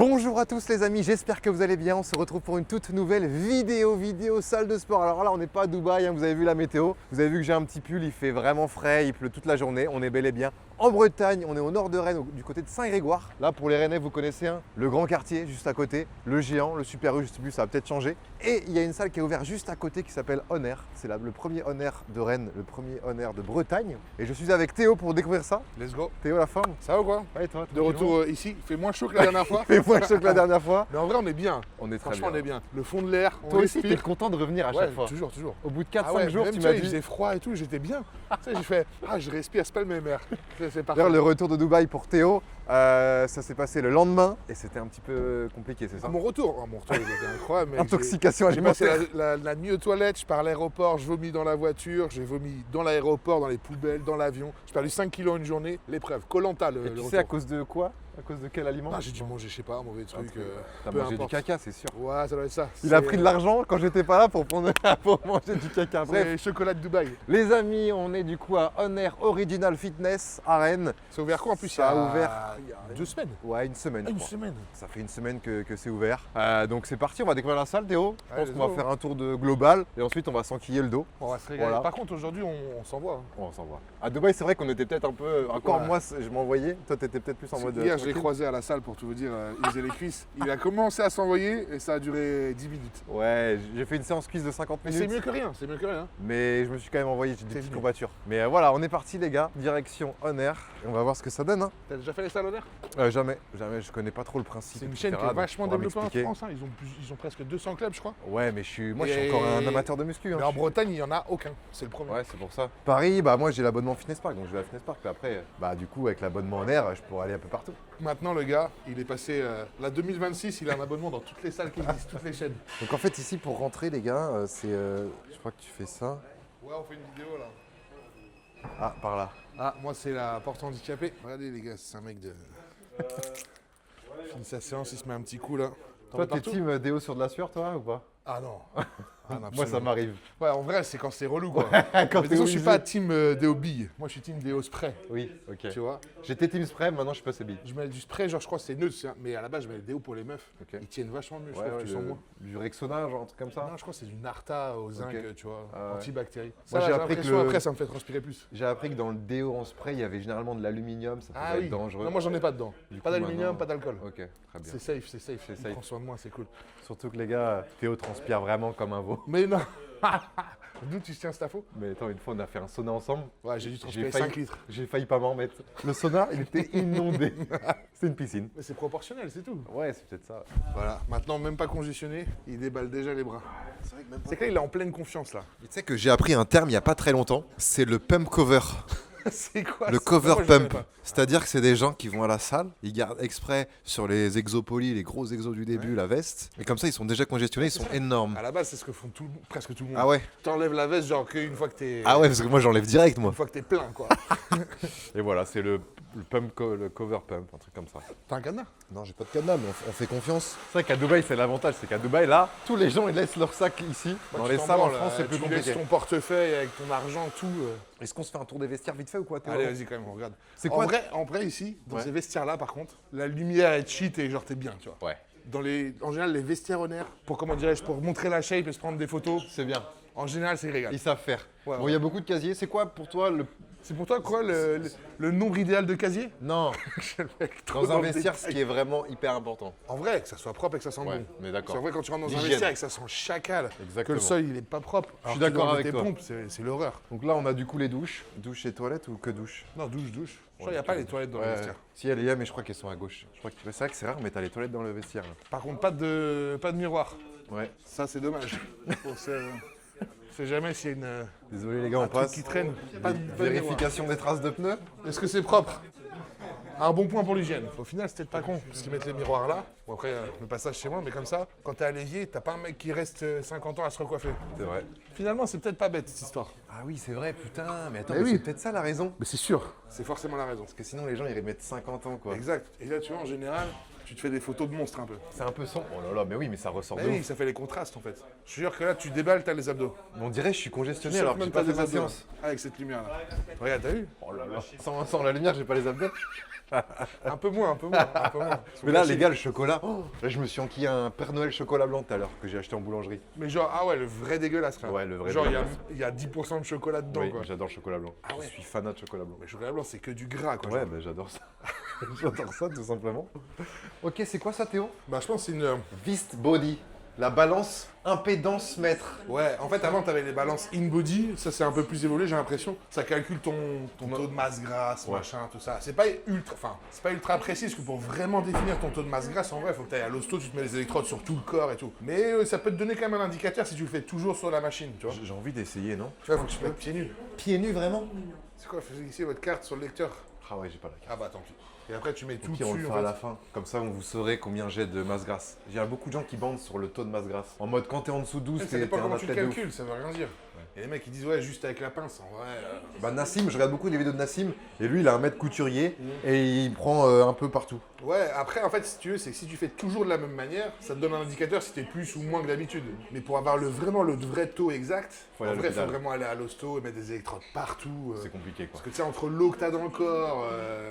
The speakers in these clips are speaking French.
Bonjour à tous les amis, j'espère que vous allez bien. On se retrouve pour une toute nouvelle vidéo salle de sport. Alors là, on n'est pas à Dubaï, vous avez vu la météo. Vous avez vu que j'ai un petit pull, il fait vraiment frais, il pleut toute la journée. On est bel et bien en Bretagne, on est au nord de Rennes, du côté de Saint-Grégoire. Là, pour les Rennais, vous connaissez le grand quartier juste à côté, le géant, le Super U, je sais plus, ça va peut-être changer. Et il y a une salle qui est ouverte juste à côté qui s'appelle On Air. C'est le premier On Air de Rennes, le premier On Air de Bretagne. Et je suis avec Théo pour découvrir ça. Let's go. Théo, la forme? Ça va ou quoi? Ouais, toi, De retour ici, il fait moins chaud que la dernière fois. fait moins chaud que la dernière fois. Mais en vrai, on est bien. On est très Franchement, bien. on est bien. Le fond de l'air, on Toi aussi, t'es respire. content de revenir à Ouais, chaque fois. toujours. Au bout de 4-5 Ah ouais, jours, même, tu tu m'as sais, il dit. faisait froid et tout, j'étais bien. Tu sais, j'ai fait, j'ai respiré, c'est pas le même air. C'est parfait. D'ailleurs, le retour de Dubaï pour Théo, ça s'est passé le lendemain et c'était un petit peu compliqué, c'est ça? Mon retour, il était incroyable. mec. Intoxication J'ai passé alimentaire. la nuit aux toilettes, je pars à l'aéroport, je vomis dans la voiture, j'ai vomi dans l'aéroport, dans les poubelles, dans l'avion. J'ai perdu 5 kilos en une journée, l'épreuve. Koh-Lanta le Et tu retour. sais à cause de quoi? À cause de quel aliment? Ah, j'ai dû manger, je sais pas, un mauvais truc. T'as peu mangé du importe. caca, c'est sûr. Ouais, ça doit être ça. Il a pris de l'argent quand j'étais pas là pour manger du caca. Bref, C'est chocolat de Dubaï. les amis, on est du coup à On Air Original Fitness à Rennes. C'est ouvert quoi en plus? Ça a il y ouvert il y a 2 semaines. Ouais, une semaine. je Une crois. semaine. Ça fait une semaine que c'est ouvert. Donc c'est parti, on va découvrir la salle, Théo. Je pense let's qu'on va go. faire un tour de global et ensuite on va s'enquiller le dos. On va se régaler. Voilà. Par contre, aujourd'hui, on s'envoie. Hein. On s'en va. À Dubaï, c'est vrai qu'on était peut-être un peu. Encore Ouais. moi, je m'envoyais. Toi, t'étais peut-être plus en mode. Hier, je l'ai tranquille. croisé à la salle pour tout vous dire. Il faisait les cuisses. Il a commencé à s'envoyer et ça a duré 10 minutes. Ouais, j'ai fait une séance cuisse de 50 Mais minutes. c'est mieux que rien, c'est mieux que rien. Mais je me suis quand même envoyé, j'ai des C'est petites venu. courbatures. Mais voilà, on est parti les gars, direction On Air. Et on va voir ce que ça donne. Hein. T'as déjà fait les salles honneur? Jamais, je connais pas trop le principe. C'est une etc., chaîne qui est donc vachement tu pourras développée en m'expliquer. France. Hein. Ils ont presque 200 clubs, je crois. Ouais, mais moi je suis Et- encore un amateur de muscu. Hein. Mais en Bretagne, il n'y en a aucun. C'est le premier. Ouais, c'est pour ça. Paris, bah moi j'ai l'abonnement Fitness Park, donc je vais à Fitness Park. Puis après, bah du coup avec l'abonnement En Air, je pourrais aller un peu partout. Maintenant, le gars, il est passé. La 2026, il a un abonnement dans toutes les salles qui existent, toutes les chaînes. Donc en fait ici pour rentrer les gars, je crois que tu fais ça. Ouais, on fait une vidéo là. Ah, par là. Ah, moi, c'est la porte handicapée. Regardez, les gars, c'est un mec de. Finit sa séance, il se met un petit coup là. T'en Toi veux t'es partout? team déo sur de la sueur toi ou pas? Ah non. Ah, non, Moi absolument. ça m'arrive. Ouais, en vrai, c'est quand c'est relou quoi. Quand Mais de toute t'es façon, je suis obligé. pas team déo billes. Moi, je suis team déo spray. Oui, ok. Tu vois, J'étais team spray, maintenant je suis passé billes. je mets du spray, genre je crois que c'est neutre, mais à la base, je mets le déo pour les meufs. Ok. Ils tiennent vachement mieux, je Ouais, trouve, ouais, tu sens moins. du Rexona, genre un truc comme ça. Non, je crois que c'est du Narta au zinc, Ok. tu vois, Ah ouais. antibactérie. Moi, Ça, j'ai j'ai appris que l'impression, le- après, ça me fait transpirer plus. J'ai appris que dans le déo en spray, il y avait généralement de l'aluminium, ça pouvait Ah être oui. dangereux. Non, moi, j'en ai pas dedans. Du Pas coup, d'aluminium, maintenant- pas d'alcool. Ok, très bien. C'est safe, c'est safe. C'est Il safe. prend soin de moi, c'est cool. Surtout que les gars, Théo transpire vraiment comme un veau. Mais non. D'où tu tiens cette info? Mais attends, une fois on a fait un sauna ensemble, Ouais, j'ai dû J'ai transpirer failli- 5 litres. j'ai failli pas m'en mettre. Le sauna, il était inondé. C'est une piscine. Mais c'est proportionnel, c'est tout. Ouais, c'est peut-être ça. Voilà, maintenant, même pas congestionné, il déballe déjà les bras. C'est que là, il est en pleine confiance là. Tu sais que j'ai appris un terme il y a pas très longtemps, c'est le pump cover. C'est quoi Le ça? cover Moi, je connais pump. pas. C'est-à-dire que c'est des gens qui vont à la salle, ils gardent exprès sur les exopolis, les gros exos du début, la veste. Et comme ça, ils sont déjà congestionnés, ils sont énormes. À la base, c'est ce que font presque tout le monde. Ah ouais? T'enlèves la veste, genre qu'une fois que t'es. Ah ouais, parce que moi j'enlève direct moi. Une fois que t'es plein, quoi. Et voilà, c'est le cover pump, un truc comme ça. T'as un cadenas? Non, j'ai pas de cadenas, mais on fait confiance. C'est vrai qu'à Dubaï, c'est l'avantage, c'est qu'à Dubaï, là, tous les gens ils laissent leur sac ici. Dans les salles en France, c'est plus Tu laisses compliqué. ton portefeuille avec ton argent, tout. Est-ce qu'on se fait un tour des vestiaires vite fait ou quoi Théo? Allez, vas-y, quand même, on regarde. C'est quoi En vrai, ici, dans Ouais. ces vestiaires-là, par contre, la lumière est cheat et genre t'es bien, tu vois. Ouais, En général, les vestiaires en air, pour comment dirais-je, pour montrer la shape et se prendre des photos, c'est bien. en général, c'est régal. Ils savent faire. Ouais, Bon, ouais. il y a beaucoup de casiers. C'est quoi pour toi le. C'est pour toi quoi le nombre idéal de casier? Non, Le mec, trop dans un le vestiaire, ce détail. qui est vraiment hyper important. En vrai, que ça soit propre et que ça sente Ouais, bon. mais d'accord. C'est vrai quand tu rentres dans un L'hygiène. vestiaire et que ça sent chacal, que Exactement. le sol il est pas propre. suis alors que d'accord dans avec tes toi. pompes, c'est l'horreur. Donc là, on a du coup les douches. Douche et toilettes ou que douche? Non, douche. Je crois qu'il n'y a pas les toilettes dans le vestiaire. Si, elle est là, mais je crois qu'elles sont à gauche. Je crois que c'est vrai que c'est rare, mais t'as les toilettes dans le vestiaire. Là. Par contre, pas de miroir. Ouais. Ça, c'est dommage. On sait jamais s'il y a Désolé les gars, un on truc passe. qui traîne. Pas de miroir. Vérification des traces de pneus. Est-ce que c'est propre? Un bon point pour l'hygiène. Au final, c'était pas con, parce qu'ils mettent les miroirs là. Bon, après, le passage chez moi, mais comme ça, quand t'es à l'évier, t'as pas un mec qui reste 50 ans à se recoiffer. C'est vrai. Finalement, c'est peut-être pas bête cette histoire. Ah oui, c'est vrai, putain. Mais attends, Mais mais oui. c'est peut-être ça la raison. Mais c'est sûr, c'est forcément la raison. Parce que sinon, les gens, ils mettent 50 ans, quoi. Exact. Et là, tu vois, en général, Tu te fais des photos de monstres un peu. C'est un peu sombre. Oh là là, mais oui, mais ça ressort Mais de oui, ouf. ça fait les contrastes en fait. Je suis sûr que là, tu déballes, t'as les abdos. On dirait que je suis Je congestionné suis sûr alors que que j'ai même pas t'as fait des ma abdos. séance. Avec cette lumière là. Regarde, t'as vu? Oh là là. Sans la lumière, j'ai pas les abdos. Un peu moins, un peu moins, un peu moins. Mais là, les gars, le chocolat. Oh, là, je me suis enquillé un Père Noël chocolat blanc tout à l'heure que j'ai acheté en boulangerie. Mais genre, ah ouais, le vrai dégueulasse là. Ouais, le vrai Genre, dégueulasse. il y a 10% de chocolat dedans Oui, quoi. j'adore le chocolat blanc. Ah ouais. Je suis fanat de chocolat blanc. Mais le chocolat blanc, c'est que du gras quoi. Ouais, genre. bah j'adore ça. J'adore ça tout simplement. Ok, c'est quoi ça, Théo? Bah, je pense que c'est une. Vist Body. La balance impédance mètre. Ouais, en fait, avant, t'avais les balances in-body. Ça, c'est un peu plus évolué, j'ai l'impression. Ça calcule ton taux de masse grasse, Ouais. machin, tout ça. C'est pas ultra précis, parce que pour vraiment définir ton taux de masse grasse, en vrai, il faut que tu ailles à l'hosto, tu te mets les électrodes sur tout le corps et tout. Mais ça peut te donner quand même un indicateur si tu le fais toujours sur la machine, tu vois. J'ai envie d'essayer, non? Tu vois, faut que tu te mettes pieds nus. Pieds nus, vraiment? C'est quoi, faites ici votre carte sur le lecteur. Ah ouais, j'ai pas la carte. Ah bah tant pis. Et après, tu mets tout Ok, on le dessus, fera à en la fait. fin. Comme ça, vous saurez combien j'ai de masse grasse. Il y a beaucoup de gens qui bandent sur le taux de masse grasse. En mode, quand t'es en dessous de 12, Ça t'es dépend un comment tu le athlète de ouf. calcules, ça veut rien dire. Et les mecs, ils disent, ouais, juste avec la pince, en vrai. Bah Nassim, je regarde beaucoup les vidéos de Nassim. Et lui, il a un maître couturier. Et il prend un peu partout. Ouais, après, en fait, si tu veux, c'est que si tu fais toujours de la même manière, ça te donne un indicateur si t'es plus ou moins que d'habitude. Mais pour avoir vraiment le vrai taux exact, Faut aller en à vrai, il faut l'hôpital. vraiment aller à l'hosto et mettre des électrodes partout. C'est compliqué, quoi. Parce que tu sais, entre l'eau que t'as dans le corps,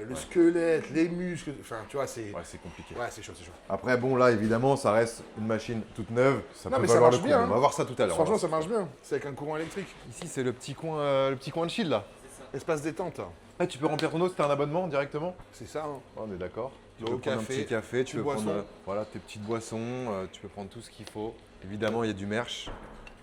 le squelette, les muscles, enfin, tu vois, c'est. Ouais, c'est compliqué. Ouais, c'est chaud, c'est chaud. Après, bon, là, évidemment, ça reste une machine toute neuve. Ça Non, peut mais ça valoir marche le coup. bien, On hein. va voir ça tout à l'heure. Franchement, ça marche bien. C'est avec un courant électrique. Ici, c'est le petit coin de chill, là. Espace détente, là. Ah, tu peux remplir ton eau si t'as un abonnement directement. C'est ça, hein. On est d'accord. Tu Eau, peux prendre un café, petit café, tu petite peux prendre boisson. voilà, tes petites boissons, tu peux prendre tout ce qu'il faut. Évidemment, il y a du merch.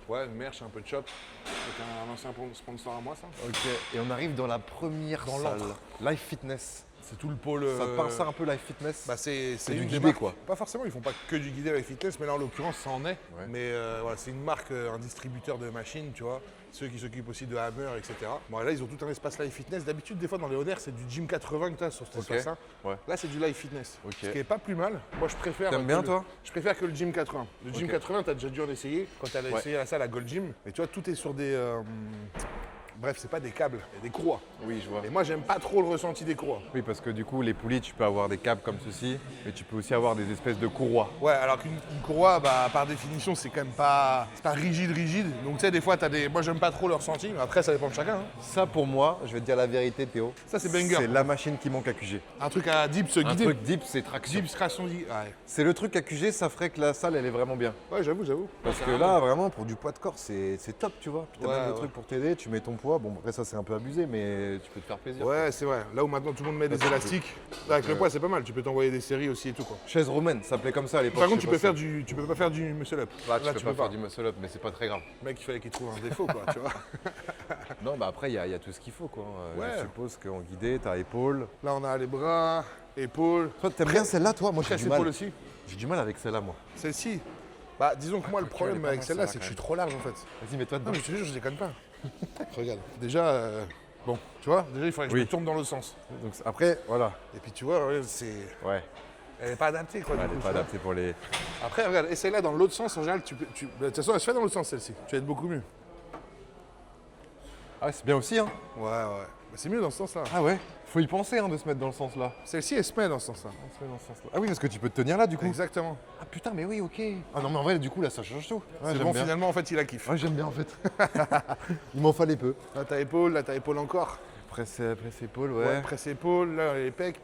Ouais, une merch, un peu de shop. C'est un ancien sponsor à moi, ça. Ok, et on arrive dans la première Dans salle. l'antre. Life Fitness. C'est tout le pôle. Ça te parle ça un peu, Life Fitness? Bah c'est du une des guidé, marques. quoi. Pas forcément, ils font pas que du guidé avec fitness, mais là en l'occurrence ça en est. Ouais. Mais voilà, c'est une marque, un distributeur de machines, tu vois. Ceux qui s'occupent aussi de Hammer, etc. Bon là ils ont tout un espace live fitness. D'habitude des fois dans les honneurs c'est du gym 80 que tu as sur cet Ok. espace-là. Ouais. Là c'est du live fitness. Ok. Ce qui est pas plus mal. Moi je préfère. T'aimes que bien, le- toi? Je préfère que le gym 80. Le gym Ok. 80, t'as déjà dû en essayer quand t'as Ouais. essayé la salle à Gold Gym. Et tu vois, tout est sur des. Bref, c'est pas des câbles, il y a des courroies. Oui, je vois. Et moi j'aime pas trop le ressenti des courroies. Oui, parce que du coup, les poulies, tu peux avoir des câbles comme ceci, mais tu peux aussi avoir des espèces de courroies. Ouais, alors qu'une courroie, bah, par définition, c'est quand même pas, c'est pas rigide. Donc tu sais, des fois, t'as des. Moi, j'aime pas trop le ressenti, mais après, ça dépend de chacun. Hein. Ça, pour moi, je vais te dire la vérité, Théo. Ça, c'est banger. C'est la machine qui manque à QG. Un truc à dips Un guidé. truc deep, c'est traction. Dips, traction guidée. Ouais, C'est le truc à QG, ça ferait que la salle, elle est vraiment bien. ouais j'avoue. Parce que là, vraiment, pour du poids de corps, c'est top, tu vois. Puis t'as Ouais, même le ouais. truc pour t'aider, tu mets ton poids. Bon, après, ça, c'est un peu abusé, mais tu peux te faire plaisir. Ouais, c'est vrai. Là où maintenant tout le monde met des tu peux. élastiques, là, avec le poids, c'est pas mal. Tu peux t'envoyer des séries aussi et tout, quoi. Chaise romaine, ça s'appelait comme ça à l'époque. Par contre, je tu sais peux pas si- tu peux pas faire du muscle up. Là, tu peux pas faire du muscle up, mais c'est pas très grave. Le mec, il fallait qu'il trouve un défaut, quoi, tu vois. Non, bah après, il y, a tout ce qu'il faut, quoi. Ouais. Je suppose qu'en guidé, t'as épaule. Là, on a les bras, épaules. Toi, t'aimes bien celle-là, toi? Moi, j'ai Presse du mal. épaules aussi. J'ai du mal avec celle-là, moi. Celle-ci. Bah, disons que moi, le quoique, problème elle est pas avec mal, celle-là, celle-là, c'est que je quand suis trop large, en fait. Vas-y, mets-toi Non, dedans. mais je te jure, je déconne pas. Regarde. Déjà, bon, tu vois, déjà, il faudrait que Oui. je me tourne dans l'autre sens. Donc, après, voilà. Et puis, tu vois, ouais, Ouais, elle est pas adaptée, quoi. ouais, du elle coup, est tu pas vois. adaptée pour les. Après, regarde, essaye-la dans l'autre sens, en général, de toute façon, elle se fait dans l'autre sens, celle-ci. Tu vas être beaucoup mieux. Ah, c'est bien aussi, hein. Ouais. Bah, c'est mieux dans ce sens-là. Ah ouais. Faut y penser, hein, de se mettre dans le sens là. Celle-ci, elle se met dans ce sens-là. On se met dans ce sens-là. Ah oui, parce que tu peux te tenir là, du coup. Exactement. Ah putain, mais oui, ok. Ah non, mais en vrai, du coup, là, ça change tout. Ouais, C'est j'aime bon, bien. finalement, en fait, il la kiffe. Ouais, j'aime bien, en fait. Il m'en fallait peu. Là, t'as épaule encore. Presse épaule, Ouais, ouais. presse épaule, là, les pecs.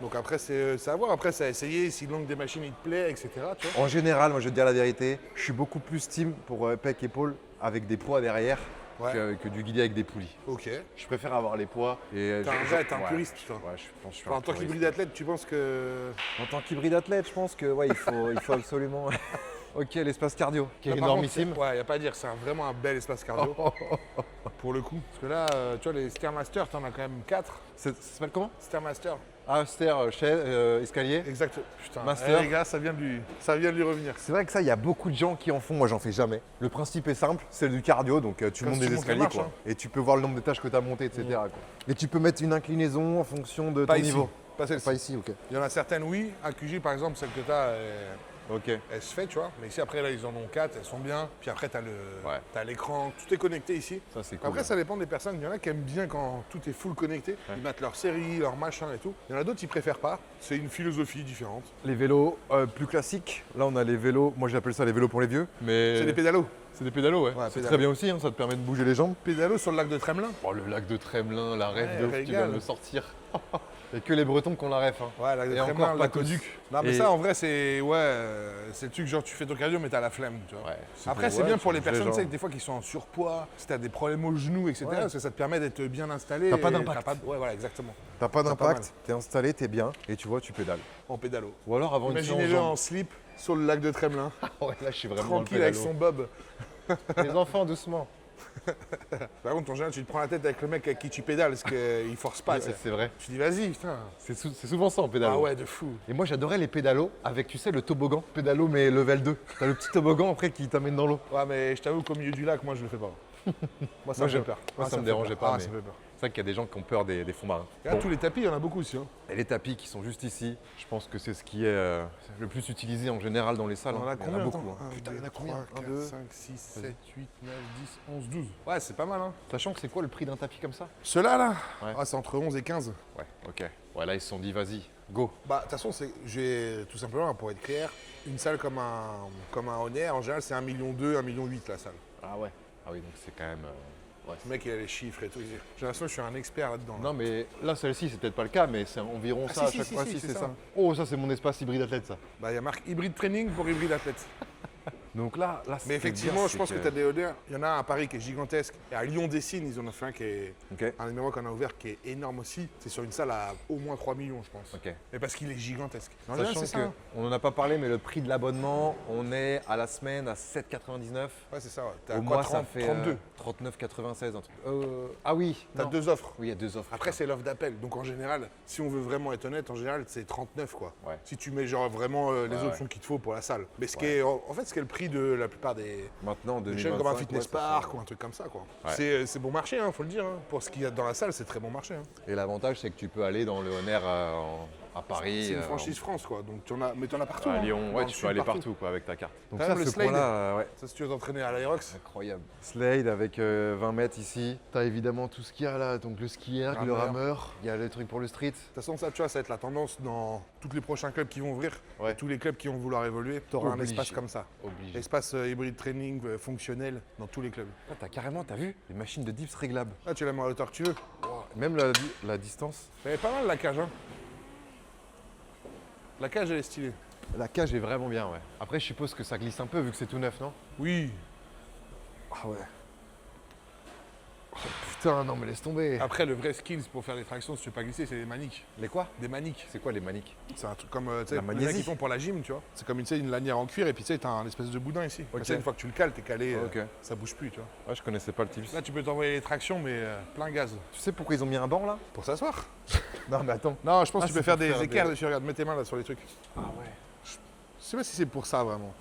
Donc après, c'est à voir. Après, c'est à essayer si l'angle des machines, il te plaît, etc. Tu vois. En général, moi, je vais te dire la vérité, je suis beaucoup plus team pour pec épaule avec des poids derrière Ouais. que du guidé avec des poulies. Ok. Je préfère avoir les poids. Et T'es un puriste, toi. Ouais, je pense que je suis Enfin, un en tant puriste. qu'hybride athlète, tu penses que. En tant qu'hybride athlète, je pense que ouais, il faut absolument. Ok, l'espace cardio, qui est Là, par contre, énormissime. ouais, y a pas à dire, c'est vraiment un bel espace cardio. Pour le coup. Parce que là, tu vois, les Stairmaster, t'en as quand même 4. Ça s'appelle comment? Stairmaster. Ah, escalier. Exact. Putain, Master. les gars, ça vient de lui revenir. C'est vrai que ça, il y a beaucoup de gens qui en font. Moi, j'en fais jamais. Le principe est simple, c'est du cardio, donc tu Quand montes tu des montes les escaliers, marches, quoi. hein. Et tu peux voir le nombre d'étages que tu as monté, etc. quoi. Et tu peux mettre une inclinaison en fonction de Pas ton ici. niveau. Pas celle-ci. Pas ici, ok. Il y en a certaines, oui. AQJ, par exemple, celle que tu as, Ok. elle se fait, tu vois. Mais ici, après, là, ils en ont 4, elles sont bien. Puis après, tu Ouais. as l'écran, tout est connecté ici. Ça, c'est cool. Après, ça dépend des personnes. Il y en a qui aiment bien quand tout est full connecté. Ils mettent leur série, leur machin et tout. Il y en a d'autres qui préfèrent pas. C'est une philosophie différente. Les vélos plus classiques. Là, on a les vélos. Moi, j'appelle ça les vélos pour les vieux. Mais C'est des pédalos. c'est des pédalos, ouais. Ouais, C'est pédalos. très bien aussi. Hein, ça te permet de bouger les jambes. Pédalos sur le lac de Tremelin. Oh, le lac de Tremelin, la rêve Ouais, de ouf, tu viens régale. de le sortir. Il n'y a que les Bretons qui ont la ref. Hein. Ouais, lac de Et Tremelin, encore pas lac tous. Oduc. Non, mais Et- ça, en vrai, c'est c'est le truc genre tu fais ton cardio, mais t'as la flemme, tu vois. Ouais, Après, pour- c'est ouais, bien pour les bouges les personnes, tu sais, jambes. des fois qui sont en surpoids, si t'as des problèmes aux genoux, etc. Ouais. Parce que ça te permet d'être bien installé. T'as pas et d'impact. Ouais, voilà, exactement. T'as pas pas d'impact, t'es installé, t'es bien. Et tu vois, tu pédales. En pédalo. Ou alors avant une Imaginez-le séance en slip sur le lac de Tremelin, Ouais, là, je suis vraiment tranquille avec son bob. Les enfants, doucement. Par contre, en général, tu te prends la tête avec le mec avec qui tu pédales parce qu'il force pas. Ouais, tu sais. c'est vrai. Tu dis, vas-y, putain. C'est souvent ça en pédalo. Ah ouais, de fou. Et moi, j'adorais les pédalos avec, tu sais, le toboggan. Pédalo, mais level 2. T'as le petit toboggan après qui t'amène dans l'eau. Ouais, mais je t'avoue qu'au milieu du lac, moi, je le fais pas. Moi, ça me fait peur. moi, Ah, ça me fait dérangeait peur. pas, Ah, mais- ça me fait peur. C'est vrai qu'il y a des gens qui ont peur des fonds marins. Et là, Bon. tous les tapis, il y en a beaucoup aussi. Hein. Et les tapis qui sont juste ici, je pense que c'est ce qui est le plus utilisé en général dans les salles. On en hein. a Il y en combien beaucoup. attends hein. Putain, il y en a combien 1, 4, 2. 5, 6, 7, 8, 9, 10, 11, 12. Ouais, c'est pas mal, hein. Sachant que c'est quoi le prix d'un tapis comme ça? Ceux-là, là, Ouais. ah, c'est entre 11 et 15. Ouais, ok. Ouais, là, ils se sont dit, vas-y, go. Bah, de toute façon, j'ai tout simplement, pour être clair, une salle comme un Honor, en général, c'est 1,2 million, 1,8 million la salle. Ah ouais. Ah oui, donc c'est quand même. Ouais. Le mec, il a les chiffres et tout. J'ai l'impression que je suis un expert là-dedans. là. Non, mais là, celle-ci, c'est peut-être pas le cas, mais c'est environ Ah, ça si, à chaque si, fois. si, Si, c'est c'est ça. ça. Oh, ça, c'est mon espace hybride athlète, ça. Bah, il y a marque hybride training pour hybride athlète. Donc là, ce qui Mais est effectivement, bien, je pense que tu as des Honor. Il y en a un à Paris qui est gigantesque. Et à Lyon-Dessines, ils en ont fait un qui est. Ok. Un numéro qu'on a ouvert qui est énorme aussi. C'est sur une salle à au moins 3 millions, je pense. Ok. Mais parce qu'il est gigantesque. En général, Sachant c'est ça. hein. qu'on n'en a pas parlé, mais le prix de l'abonnement, on est à la semaine à 7,99. Ouais, c'est ça. Ouais. T'as Au quoi, mois, 30, ça fait 32. 39,96. Un truc. Ah oui. T'as non. 2 offres. Oui, il y a 2 offres. Après, c'est l'offre d'appel. Donc en général, si on veut vraiment être honnête, en général, c'est 39 quoi. Ouais. Si tu mets genre vraiment les Ouais, options qu'il te faut pour la salle. Mais ce qui Ouais. est, en fait, ce qui est le prix de la plupart des Maintenant, en chaînes 2025, comme un fitness ouais, ça park fait- ou un truc comme ça quoi. Ouais. C'est bon marché, hein, faut le dire. Hein. Pour ce qu'il y a dans la salle, c'est très bon marché. Hein. Et l'avantage, c'est que tu peux aller dans le Honor à Paris. C'est une franchise France quoi. Donc mais t'en as partout. à hein. Lyon. Dans Ouais, le tu sud, peux aller partout quoi, avec ta carte. Donc T'as ça, même le ce point-là, slide. ouais. Ça, si tu veux t'entraîner à l'Aerox. Incroyable. Slade avec 20 mètres ici. T'as évidemment tout ce qu'il y a là, donc le ski erg, le Rameur. rameur. Il y a le truc pour le street. De toute façon, ça, tu vois, ça va être la tendance dans tous les prochains clubs qui vont ouvrir. Ouais. Tous les clubs qui vont vouloir évoluer, tu auras un Obligé. espace comme ça. Obligé. Espace hybride training fonctionnel dans tous les clubs. Ah, t'as vu les machines de dips réglables. Là, tu la mets à la hauteur que tu veux. Même la distance. Elle est pas mal la cage, hein. La cage, elle est stylée. La cage est vraiment bien, ouais. Après, je suppose que ça glisse un peu vu que c'est tout neuf, non? Oui. Ah ouais. Oh, putain, non mais laisse tomber. Après, le vrai skills pour faire des tractions, si tu veux pas glisser, c'est des maniques. Les quoi? Des maniques. C'est quoi les maniques? C'est un truc comme tu sais, La les mecs magnésie. qui font pour la gym, tu vois. C'est comme une lanière en cuir et puis tu sais, t'as un espèce de boudin ici. Ok. Tu sais, une fois que tu le cales, t'es calé, Ok. ça bouge plus, tu vois. Ouais, je connaissais pas le tips. Là, tu peux t'envoyer les tractions, mais plein gaz. Tu sais pourquoi ils ont mis un banc là? Pour s'asseoir. Non mais attends. Non, je pense Ah, que tu peux c'est faire pour des faire écarts des- dessus. Regarde, mets tes mains là sur les trucs. Ah ouais. Je sais pas si c'est pour ça vraiment.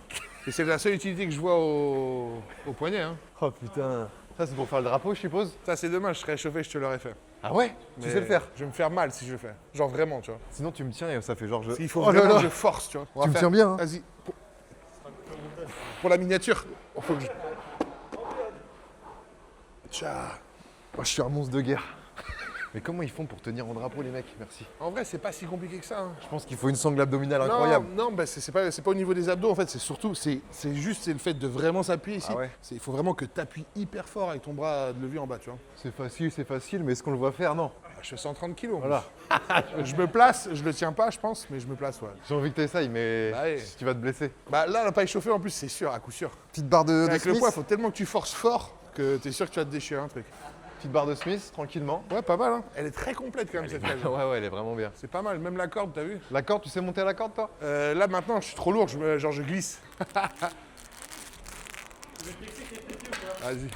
Et c'est la seule utilité que je vois au poignet. Hein. Oh putain. Ça c'est pour faire le drapeau, je suppose? Ça, c'est dommage, je serais échauffé, je te l'aurais fait. Ah ouais? Tu Mais sais le faire? Je vais me faire mal si je le fais. Genre vraiment, tu vois. Sinon tu me tiens et ça fait genre je. Il faut Oh là vraiment là. que je force, tu vois. On va Tu me faire- tiens bien, hein. Vas-y. Pour la miniature. Faut que je... Tcha. Oh, je suis un monstre de guerre. Mais comment ils font pour tenir en drapeau les mecs? Merci. En vrai, c'est pas si compliqué que ça. Hein. Je pense qu'il faut une sangle abdominale incroyable. Non, bah, c'est pas au niveau des abdos en fait, c'est surtout, c'est le fait de vraiment s'appuyer ici. Ah ouais. Il faut vraiment que tu appuies hyper fort avec ton bras de levier en bas, tu vois. C'est facile, mais est-ce qu'on le voit faire? Non. Je fais 130 kilos. Voilà. Je me place, je le tiens pas, je pense, mais je me place, ouais. J'ai envie que tu essayes, mais Bah ouais. tu vas te blesser. Bah là, elle n'a pas échauffé en plus, c'est sûr, à coup sûr. Petite barre de Avec le Smith. poids, il faut tellement que tu forces fort que tu es sûr que tu vas te déchirer un truc. Petite barre de Smith, tranquillement. Ouais, pas mal, hein. Elle est très complète quand même, cette cage. Ouais, ouais, elle est vraiment bien. C'est pas mal, même la corde, t'as vu. La corde, tu sais monter à la corde, toi? Là, maintenant, je suis trop lourd, je glisse. Vas-y.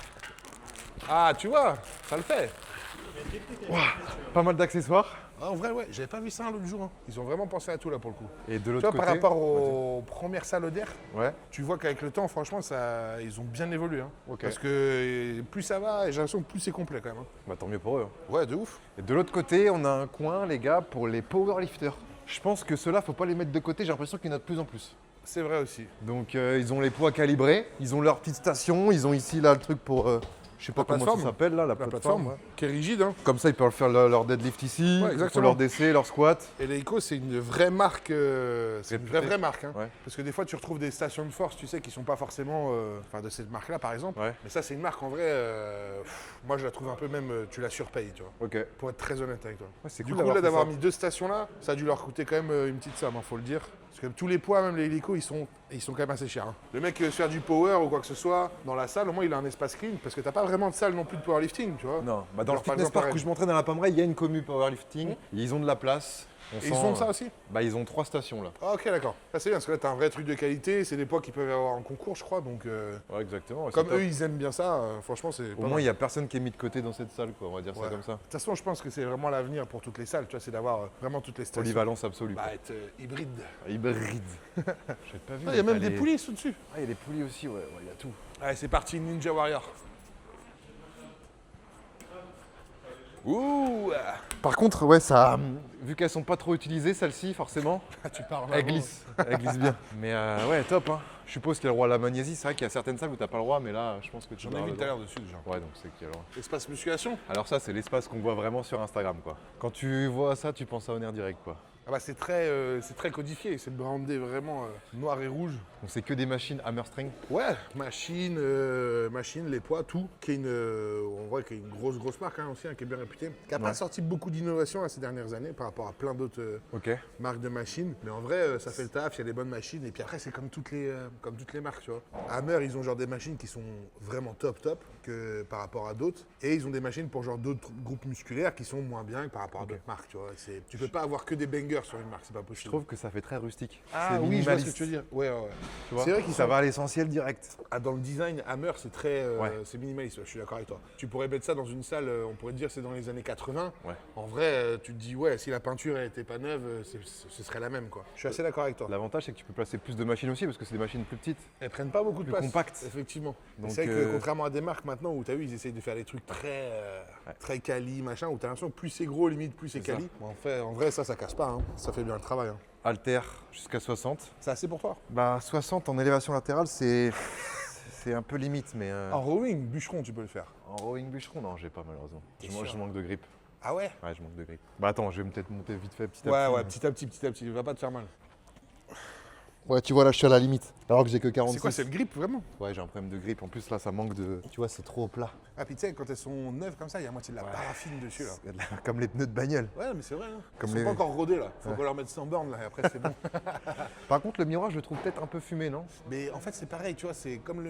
Ah, tu vois, ça le fait. Pas mal d'accessoires. En vrai, ouais, j'avais pas vu ça l'autre jour. Hein. Ils ont vraiment pensé à tout là pour le coup. Et de Tu l'autre vois, côté. par rapport aux premières salles Oder, Ouais. tu vois qu'avec le temps, franchement, ils ont bien évolué. Hein. Ok. Parce que plus ça va, et j'ai l'impression que plus c'est complet quand même. Hein. Bah tant mieux pour eux. Hein. Ouais, de ouf. Et de l'autre côté, on a un coin, les gars, pour les powerlifters. Je pense que ceux-là, faut pas les mettre de côté. J'ai l'impression qu'il y en a de plus en plus. C'est vrai aussi. Donc ils ont les poids calibrés, ils ont leur petite station, ils ont ici là le truc pour, je sais pas La comment plateforme. ça s'appelle là, la La plateforme. plateforme, Ouais. qui est rigide. Hein. Comme ça, ils peuvent faire leur deadlift ici, Ouais, ils font exactement. leur DC, leur squat. Et l'Eiko, c'est une vraie marque. C'est une vraie marque. Hein. Ouais. Parce que des fois, tu retrouves des stations de force, tu sais, qui sont pas forcément. Enfin, de cette marque-là, par exemple. Ouais. Mais ça, c'est une marque en vrai. Moi, je la trouve un peu même. Tu la surpayes, tu vois. Ok. Ouais, Pour être très honnête avec toi. c'est Du cool coup, là, d'avoir fait mis 2 stations là, ça a dû leur coûter quand même une petite somme, faut le dire. Parce que tous les poids, même les hélicos, ils sont quand même assez chers. Hein. Le mec qui veut se faire du power ou quoi que ce soit, dans la salle, au moins il a un espace clean, parce que t'as pas vraiment de salle non plus de powerlifting, tu vois. ça. Non, bah dans le Genre, par fitness exemple, park pareil. où je m'entraîne à la Pommeraye, il y a une commu powerlifting, ils ont de la place. Et ils ont ça aussi. Bah ils ont 3 stations là. Ah, ok, d'accord. Ça c'est bien, parce que là t'as un vrai truc de qualité, c'est des poids qu'ils peuvent avoir en concours, je crois, donc Ouais, exactement. comme eux ils aiment bien ça, franchement c'est. Au moins, il n'y a personne qui est mis de côté dans cette salle, quoi. On va dire Ouais. ça comme ça. De toute façon, je pense que c'est vraiment l'avenir pour toutes les salles, tu vois, c'est d'avoir vraiment toutes les stations. Polyvalence absolue. Bah, être hybride. Hybride. J'ai pas vu. Ah, il y a même t'as des poulies dessus. Ah, il y a des poulies aussi, ouais, il y a tout. Allez, c'est parti, Ninja Warrior. Ouh Par contre, ouais, ça. Vu qu'elles sont pas trop utilisées, celles-ci, forcément, Tu pars en elles avant. glissent. Elles glissent bien. Mais ouais, top, hein. Je suppose qu'il y a le droit à la magnésie. C'est vrai qu'il y a certaines salles où t'as pas le droit, mais là, je pense que tu J'en dois ai avoir vu le tout à droit. l'heure dessus déjà. Ouais, donc c'est qu'il y a le droit. Espace musculation. Alors, ça, c'est l'espace qu'on voit vraiment sur Instagram, quoi. Quand tu vois ça, tu penses à Honor direct, quoi. Ah bah c'est très codifié, c'est brandé vraiment noir et rouge. Donc, c'est que des machines hammer strength. Ouais, machine, les poids, tout. Qui est on voit qu'il y a une grosse marque hein, aussi, hein, qui est bien réputée. Qui n'a pas Ouais. sorti beaucoup d'innovations ces dernières années par rapport à plein d'autres Ok. marques de machines. Mais en vrai, ça fait le taf, il y a des bonnes machines. Et puis après, c'est comme toutes les marques, tu vois. Hammer, ils ont genre des machines qui sont vraiment top que par rapport à d'autres. Et ils ont des machines pour genre d'autres groupes musculaires qui sont moins bien que par rapport à d'autres marques, tu vois. Tu peux pas avoir que des bangers sur une marque, c'est pas Je possible. trouve que ça fait très rustique. Ah c'est oui, je vois ce que minimaliste. tu veux dire. Ouais. Tu vois, C'est vrai qu'ils ça sont- va à l'essentiel direct. Ah, dans le design, Hammer, c'est très Ouais. c'est minimaliste, ouais, je suis d'accord avec toi. Tu pourrais mettre ça dans une salle, on pourrait dire c'est dans les années 80. Ouais. En vrai, tu te dis, ouais, si la peinture n'était pas neuve, ce serait la même, quoi. Je suis assez d'accord avec toi. L'avantage, c'est que tu peux placer plus de machines aussi parce que c'est des machines plus petites. Elles prennent pas beaucoup de Plus place. compactes. Effectivement. Donc, C'est vrai que contrairement à des marques maintenant où tu as vu, ils essayent de faire des trucs très quali, machin, où tu as l'impression que plus c'est gros, limite, plus c'est C'est ça. quali. Bon, en vrai, ça casse pas, hein. Ça fait bien le travail. Hein. Alter jusqu'à 60. C'est assez pour toi. Bah 60 en élévation latérale, c'est un peu limite, mais En rowing, bûcheron, tu peux le faire. en rowing bûcheron, non, j'ai pas malheureusement. T'es Je sûr manque de grip. Ah ouais? Ouais, je manque de grip. Bah attends, je vais peut-être monter vite fait petit à Ouais, petit. ouais, petit à petit, va pas te faire mal. Ouais, tu vois là, je suis à la limite. Alors que j'ai que 46. C'est quoi, c'est le grip, vraiment? Ouais, j'ai un problème de grip. En plus là, ça manque de. Tu vois, c'est trop plat. Ah, puis tu sais, quand elles sont neuves comme ça, il y a moitié de la paraffine dessus, là. Comme les pneus de bagnole. Ouais, mais c'est vrai, hein. Comme Ils sont les- pas encore rodés, là. Faut qu'on leur mette 100 bornes, là, et après, c'est bon. Par contre, le miroir, je le trouve peut-être un peu fumé, non? Mais en fait, c'est pareil, tu vois, c'est comme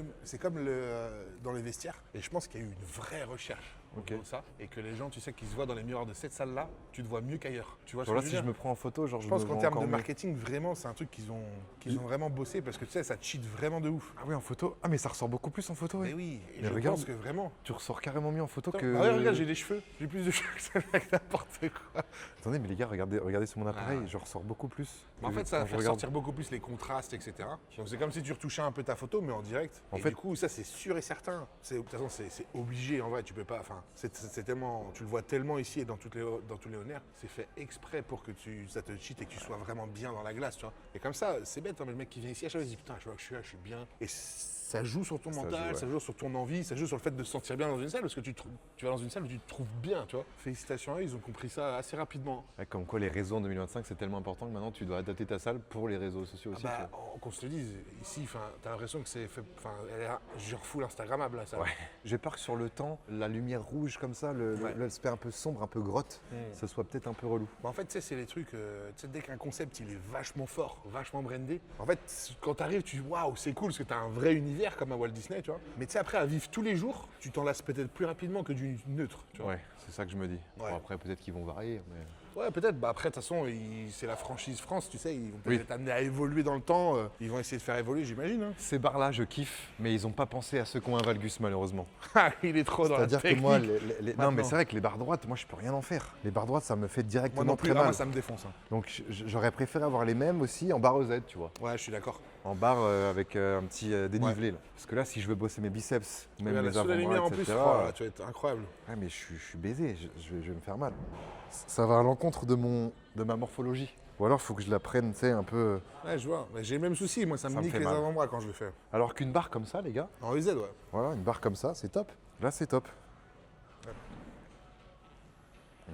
dans les vestiaires. Et je pense qu'il y a eu une vraie recherche Ok. autour de ça. Et que les gens, tu sais, qui se voient dans les miroirs de cette salle-là, tu te vois mieux qu'ailleurs. Tu vois ce Genre que là, je veux si je dire? me prends en photo, genre Je je pense me qu'en vois termes de encore mieux. marketing, vraiment, c'est un truc qu'ils ont vraiment bossé parce que tu sais, ça cheat vraiment de ouf. Ah oui, en photo. Ah mais ça ressort beaucoup plus en photo, Mais ouais. oui, et Mais je regarde. pense que vraiment. Tu ressors carrément mieux en photo Attends, que. ah ouais, regarde, j'ai des cheveux. J'ai plus de cheveux que ce mec, n'importe quoi. Attendez, mais les gars, regardez sur mon appareil, Ah. je ressors beaucoup plus. Mais en que fait, ça va quand je faire regarde. sortir beaucoup plus les contrastes, etc. Donc c'est comme si tu retouchais un peu ta photo, mais en direct. En Et fait- du coup, ça c'est sûr et certain. De toute façon, c'est obligé en vrai. Tu peux pas. Enfin, c'est tellement. Tu le vois tellement ici et dans tous les honneurs. C'est fait exprès pour que ça te cheat et que tu sois vraiment bien dans la glace, tu vois. Et comme ça, c'est bête. Hein, mais le mec qui vient ici à chaque fois, il se dit putain, je vois que je suis là, je suis bien. Et ça joue sur ton Ça mental, joue, ouais. ça joue sur ton envie, ça joue sur le fait de se sentir bien dans une salle parce que tu vas dans une salle où tu te trouves bien, tu vois. Félicitations à eux, ils ont compris ça assez rapidement. Ouais, comme quoi les réseaux en 2025, c'est tellement important que maintenant tu dois adapter ta salle pour les réseaux sociaux aussi. tu vois. Qu'on se le dise, ici, t'as l'impression que c'est fait. Enfin, elle est genre full Instagrammable là, ça. Ouais. J'ai peur que sur le temps, la lumière rouge comme ça, Ouais. l'aspect un peu sombre, un peu grotte, ça soit peut-être un peu relou. Bah, en fait, tu sais, c'est les trucs. Tu sais, dès qu'un concept il est vachement fort, vachement brandé, en fait, quand t'arrives, tu dis waouh, c'est cool parce que t'as un vrai univers comme à Walt Disney, tu vois. Mais tu sais, après, à vivre tous les jours, tu t'en lasses peut-être plus rapidement que du neutre, tu vois. Ouais, c'est ça que je me dis. Ouais. Bon, après, peut-être qu'ils vont varier, mais. Ouais, peut-être. Bah, après, de toute façon, c'est la franchise France, tu sais. Ils vont Oui. peut-être être amenés à évoluer dans le temps. Ils vont essayer de faire évoluer, j'imagine. Hein. Ces barres-là, je kiffe, mais ils n'ont pas pensé à ceux qui ont un valgus, malheureusement. Ah, il est trop dans la C'est-à-dire que technique. moi, non, mais Maintenant. c'est vrai que les barres droites, moi, je peux rien en faire. Les barres droites, ça me fait Moi directement non plus, très là, moi, mal. ça me défonce. Hein. Donc, j'aurais préféré avoir les mêmes aussi en barre Z, tu vois. Ouais, je suis d'accord. En barre avec un petit dénivelé. Là. Parce que là, si je veux bosser mes biceps, même Mais les sous la lumière avant-bras, en plus, etc. oh, là, tu vas être incroyable. Ouais, mais je suis baisé, je vais me faire mal. Ça va à l'encontre de ma morphologie. Ou alors, il faut que je la prenne, tu sais, un peu... Ouais, je vois. Mais j'ai le même souci. Moi, ça me me nique fait les mal. avant-bras quand je le fais. Alors qu'une barre comme ça, les gars, En EZ, ouais. voilà, une barre comme ça, c'est top. Là, c'est top.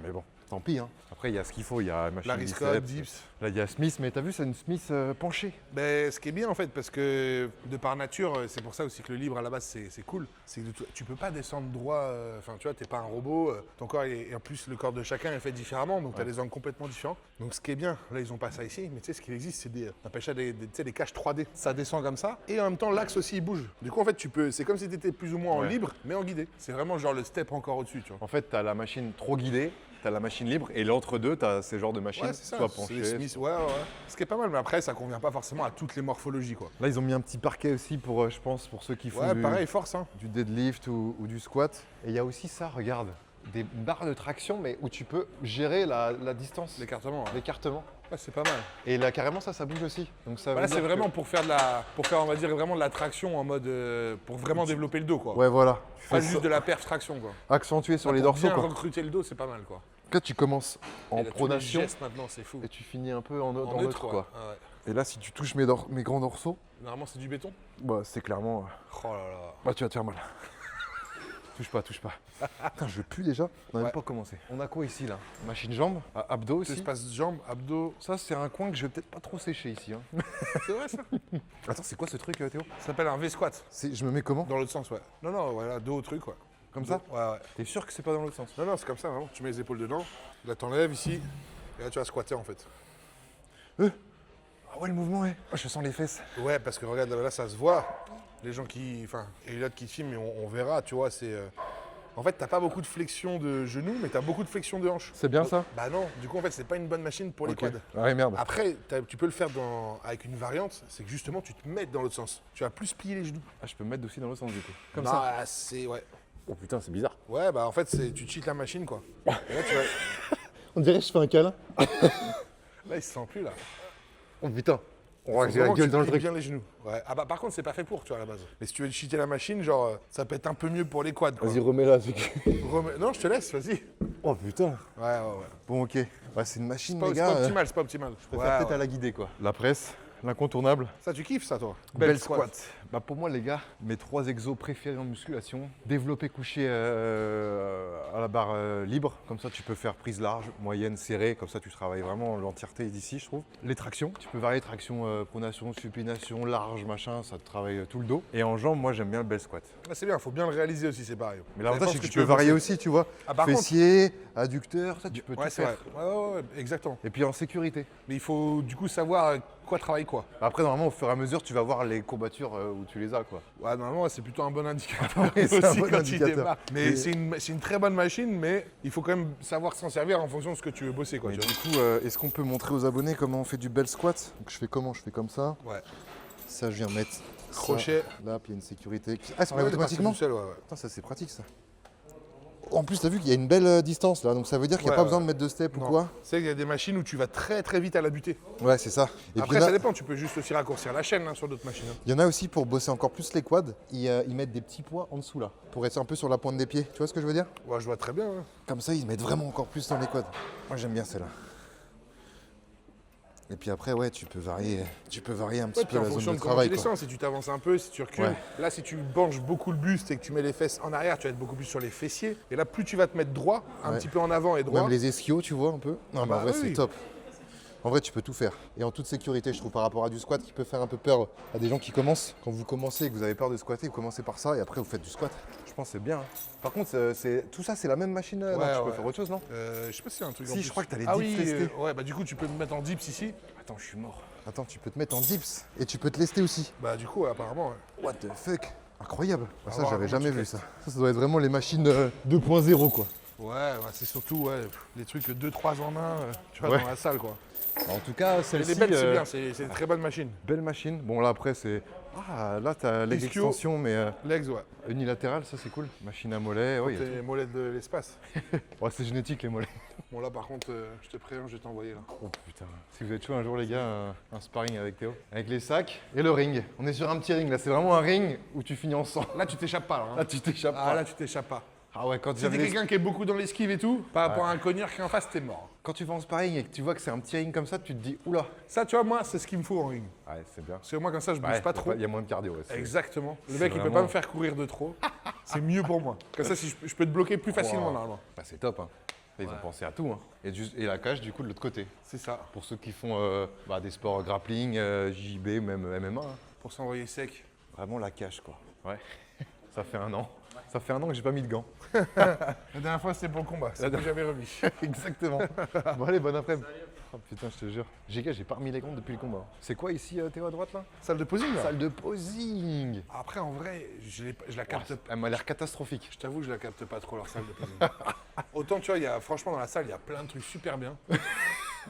Mais bon, tant pis. Hein. Après, il y a ce qu'il faut. Il y a machine Lariscope, biceps. dips. Là, il y a Smith, mais t'as vu, c'est une Smith penchée. Ben, ce qui est bien en fait, parce que de par nature, c'est pour ça aussi que le libre à la base c'est cool, c'est que tu peux pas descendre droit, enfin tu vois, t'es pas un robot, ton corps et en plus le corps de chacun est fait différemment, donc t'as des angles complètement différents. Donc ce qui est bien, là ils ont pas ça ici, mais tu sais ce qui existe c'est on appelle ça tu sais, des caches 3D, ça descend comme ça, et en même temps l'axe aussi il bouge. Du coup en fait c'est comme si t'étais plus ou moins en Ouais. libre, mais en guidé. C'est vraiment genre le step encore au-dessus, tu vois. En fait, t'as la machine trop guidée, t'as la machine libre, et l'entre-deux, t'as ces genres de machines, Ouais, c'est ça. soit C'est penchées. les Smiths, ouais. Ce qui est pas mal, mais après ça convient pas forcément à toutes les morphologies, quoi. Là, ils ont mis un petit parquet aussi pour, je pense, pour ceux qui font Ouais, pareil, force, hein. du deadlift ou du squat. Et il y a aussi ça, regarde, des barres de traction, mais où tu peux gérer la distance, L'écartement, ouais. l'écartement. Ouais, c'est pas mal. Et là, carrément, ça bouge aussi. Donc ça veut Là, dire c'est que- vraiment pour faire on va dire, vraiment de la traction en mode, pour vraiment développer le dos, quoi. Ouais, voilà. Tu Pas fais juste ça- de la perf traction, quoi. accentuer sur les Pour dorsaux, bien quoi. recruter le dos, c'est pas mal, quoi. Là, tu commences en Et là, tous les pronation gestes maintenant, c'est fou. et tu finis un peu en En neutre, quoi. Ah ouais. Et là, si tu touches mes grands dorsaux, Normalement, c'est du béton. bah, c'est clairement... Oh là là. Bah, tu vas te faire mal. touche pas. Putain, je pue déjà. On n'a Ouais. même pas commencé. On a quoi ici, là? Machine jambe, abdos aussi. Espace jambes, abdos. Ça, c'est un coin que je vais peut-être pas trop sécher ici. Hein. C'est vrai, ça. Attends, c'est quoi ce truc, Théo? Ça s'appelle un V-squat. Je me mets comment? Dans l'autre sens, ouais. Non, non, voilà, dos au truc, quoi. Comme ça? Ouais, ouais. T'es sûr que c'est pas dans l'autre sens? Non, non, c'est comme ça, vraiment. Tu mets les épaules dedans. Là, t'enlèves ici. Et là, tu vas squatter, en fait. Ah ouais, le mouvement, ouais. Ah, je sens les fesses. Ouais, parce que regarde, là, ça se voit. Les gens et les autres qui filment, on verra, tu vois, c'est... En fait, t'as pas beaucoup de flexion de genoux, mais t'as beaucoup de flexion de hanches. C'est bien ça? Bah non, du coup, en fait, c'est pas une bonne machine pour les Ok. quads. Ah ouais, merde. Après, tu peux le faire avec une variante, c'est que justement, tu te mets dans l'autre sens. Tu vas plus plier les genoux. Ah, je peux me mettre aussi dans l'autre sens, du coup. Comme Non, ça. c'est... Ouais. Oh putain, c'est bizarre. Ouais, bah en fait, tu cheats la machine, quoi. Et là, tu vas... On dirait que je fais un câlin. Là, il se sent plus, là. Oh putain. Faut Oh, j'ai la vraiment que gueule tu dans le plies truc. bien les genoux. Ouais. Ah bah par contre, c'est pas fait pour, tu vois, à la base. Mais si tu veux cheater la machine, genre, ça peut être un peu mieux pour les quads, quoi. Vas-y, remets-la. Non, je te laisse, vas-y. Oh putain. Ouais. Bon, ok. Ouais, c'est une machine, C'est les pas gars. optimal, c'est pas optimal. Je préfère peut-être à la guider, quoi. La presse, l'incontournable. Ça, tu kiffes, ça, toi? Belle squat. Bah pour moi les gars, mes 3 exos préférés en musculation, développé couché à la barre libre, comme ça tu peux faire prise large, moyenne, serrée, comme ça tu travailles vraiment l'entièreté d'ici je trouve. Les tractions, tu peux varier traction, pronation, supination, large, machin, ça te travaille tout le dos. Et en jambes, moi j'aime bien le bel squat. Ah, c'est bien, faut bien le réaliser aussi, c'est pareil. Mais Ça l'avantage dépend c'est ce que tu tu peux veux varier bosser. aussi, tu vois. Ah, par contre- Fessier, adducteur, ça tu peux Ouais, tout c'est faire. vrai. Ouais, exactement. Et puis en sécurité. Mais il faut du coup savoir quoi travaille quoi. Après normalement au fur et à mesure tu vas voir les courbatures où tu les as quoi. Ouais, normalement, c'est plutôt un bon indicateur Oui, c'est un aussi bon quand indicateur. il démarre. Mais Et- c'est une très bonne machine, mais il faut quand même savoir s'en servir en fonction de ce que tu veux bosser, quoi. Mais Tu du coup, est-ce qu'on peut montrer aux abonnés comment on fait du bel squat? Donc je fais comment? Je fais comme ça. vois. Ouais. Ça, je viens mettre ça Crochet. là, puis il y a une sécurité. Ah, ça Ouais, enlève automatiquement? tout seul, ouais. Putain, ça c'est pratique ça. En plus, t'as vu qu'il y a une belle distance là, donc ça veut dire qu'il n'y a Ouais, pas ouais. besoin de mettre de step ou Non. quoi? Tu sais qu'il y a des machines où tu vas très très vite à la butée. Ouais, c'est ça. Et Après, puis ça dépend, tu peux juste aussi raccourcir la chaîne hein, sur d'autres machines. hein. il y en a aussi pour bosser encore plus les quads, ils mettent des petits poids en dessous là, pour être un peu sur la pointe des pieds. Tu vois ce que je veux dire? Ouais, je vois très bien. hein. Comme ça, ils mettent vraiment encore plus dans les quads. Moi, j'aime bien celle-là. Et puis après, ouais, tu peux varier un petit Ouais, puis peu en la zone fonction de de comment travail. tu quoi. descends, si tu t'avances un peu, si tu recules. Ouais. Là, si tu penches beaucoup le buste et que tu mets les fesses en arrière, tu vas être beaucoup plus sur les fessiers. Et là, plus tu vas te mettre droit, un Ouais. petit peu en avant et droit. Même les ischios, tu vois un peu. Non, mais bah en vrai, oui, c'est oui. top. En vrai, tu peux tout faire. Et en toute sécurité, je trouve, par rapport à du squat qui peut faire un peu peur à des gens qui commencent. Quand vous commencez et que vous avez peur de squatter, vous commencez par ça et après, vous faites du squat. Je pense que c'est bien. hein. Par contre, tout ça, c'est la même machine. Non, Ouais, tu peux ouais. faire autre chose, non? Je sais pas si c'est un truc en Si, plus. je crois que t'as les Ah dips oui, lestés. ouais, bah du coup, tu peux me mettre en dips ici. Attends, je suis mort. Attends, tu peux te mettre en dips et tu peux te lester aussi. Bah du coup, apparemment, ouais. What the fuck? Incroyable. Ça, voir j'avais comment jamais tu vu testes. ça. Ça doit être vraiment les machines 2.0, quoi. Ouais, c'est surtout les trucs 2-3 en 1, tu vois, Ouais. dans la salle, quoi. En tout cas, Mais celle-ci, les belles, c'est bien, c'est une très bonne machine. belle machine. Bon, là, après, c'est... Ah, là, t'as leg Ischio. extension, mais Legs, ouais. unilatérale, ça, c'est cool. Machine à mollet, ouais, Tes mollets de l'espace. ouais, c'est génétique, les mollets. Bon, là, par contre, je te préviens, je vais t'envoyer, là. Oh, putain. Si vous êtes chaud un jour, les gars, un sparring avec Théo. Avec les sacs et le ring. On est sur un petit ring, là. C'est vraiment un ring où tu finis en sang. Là, tu t'échappes pas, là. Hein. Là, tu t'échappes Ah, pas. là, tu t'échappes pas. Ah ouais, quand Si t'es quelqu'un qui est beaucoup dans l'esquive et tout, par rapport à un cognard qui est en face, t'es mort. Quand tu vas en sparring et que tu vois que c'est un petit ring comme ça, tu te dis, oula. Ça, tu vois, moi, c'est ce qu'il me faut en ring. Ouais, c'est bien. Parce que moi, comme ça, je bouge Ouais, pas trop. Il y a moins de cardio. Ouais, Exactement. Le c'est mec, il peut vraiment- pas me faire courir de trop. C'est mieux pour moi. Comme ça, si je peux te bloquer plus facilement, Wow. normalement. Bah, c'est top, hein. Ils ont pensé à tout, hein. Et la cage, du coup, de l'autre côté. C'est ça. Pour ceux qui font des sports grappling, JB, même MMA, hein. Pour s'envoyer sec. Vraiment la cage, quoi. Ouais. Ça fait 1 an. Ça fait 1 an que j'ai pas mis de gants. La dernière fois, c'était pour le combat. Ça n'a jamais remis. Exactement. Bon, allez, bon après-midi. Oh putain, je te jure. J'ai pas remis les gants depuis le combat. C'est quoi ici, Théo, à droite, là? Salle de posing, là. Salle de posing. Après, en vrai, je la capte. Elle m'a l'air catastrophique. Je t'avoue, je la capte pas trop, leur salle de posing. Autant, tu vois, franchement, dans la salle, il y a plein de trucs super bien.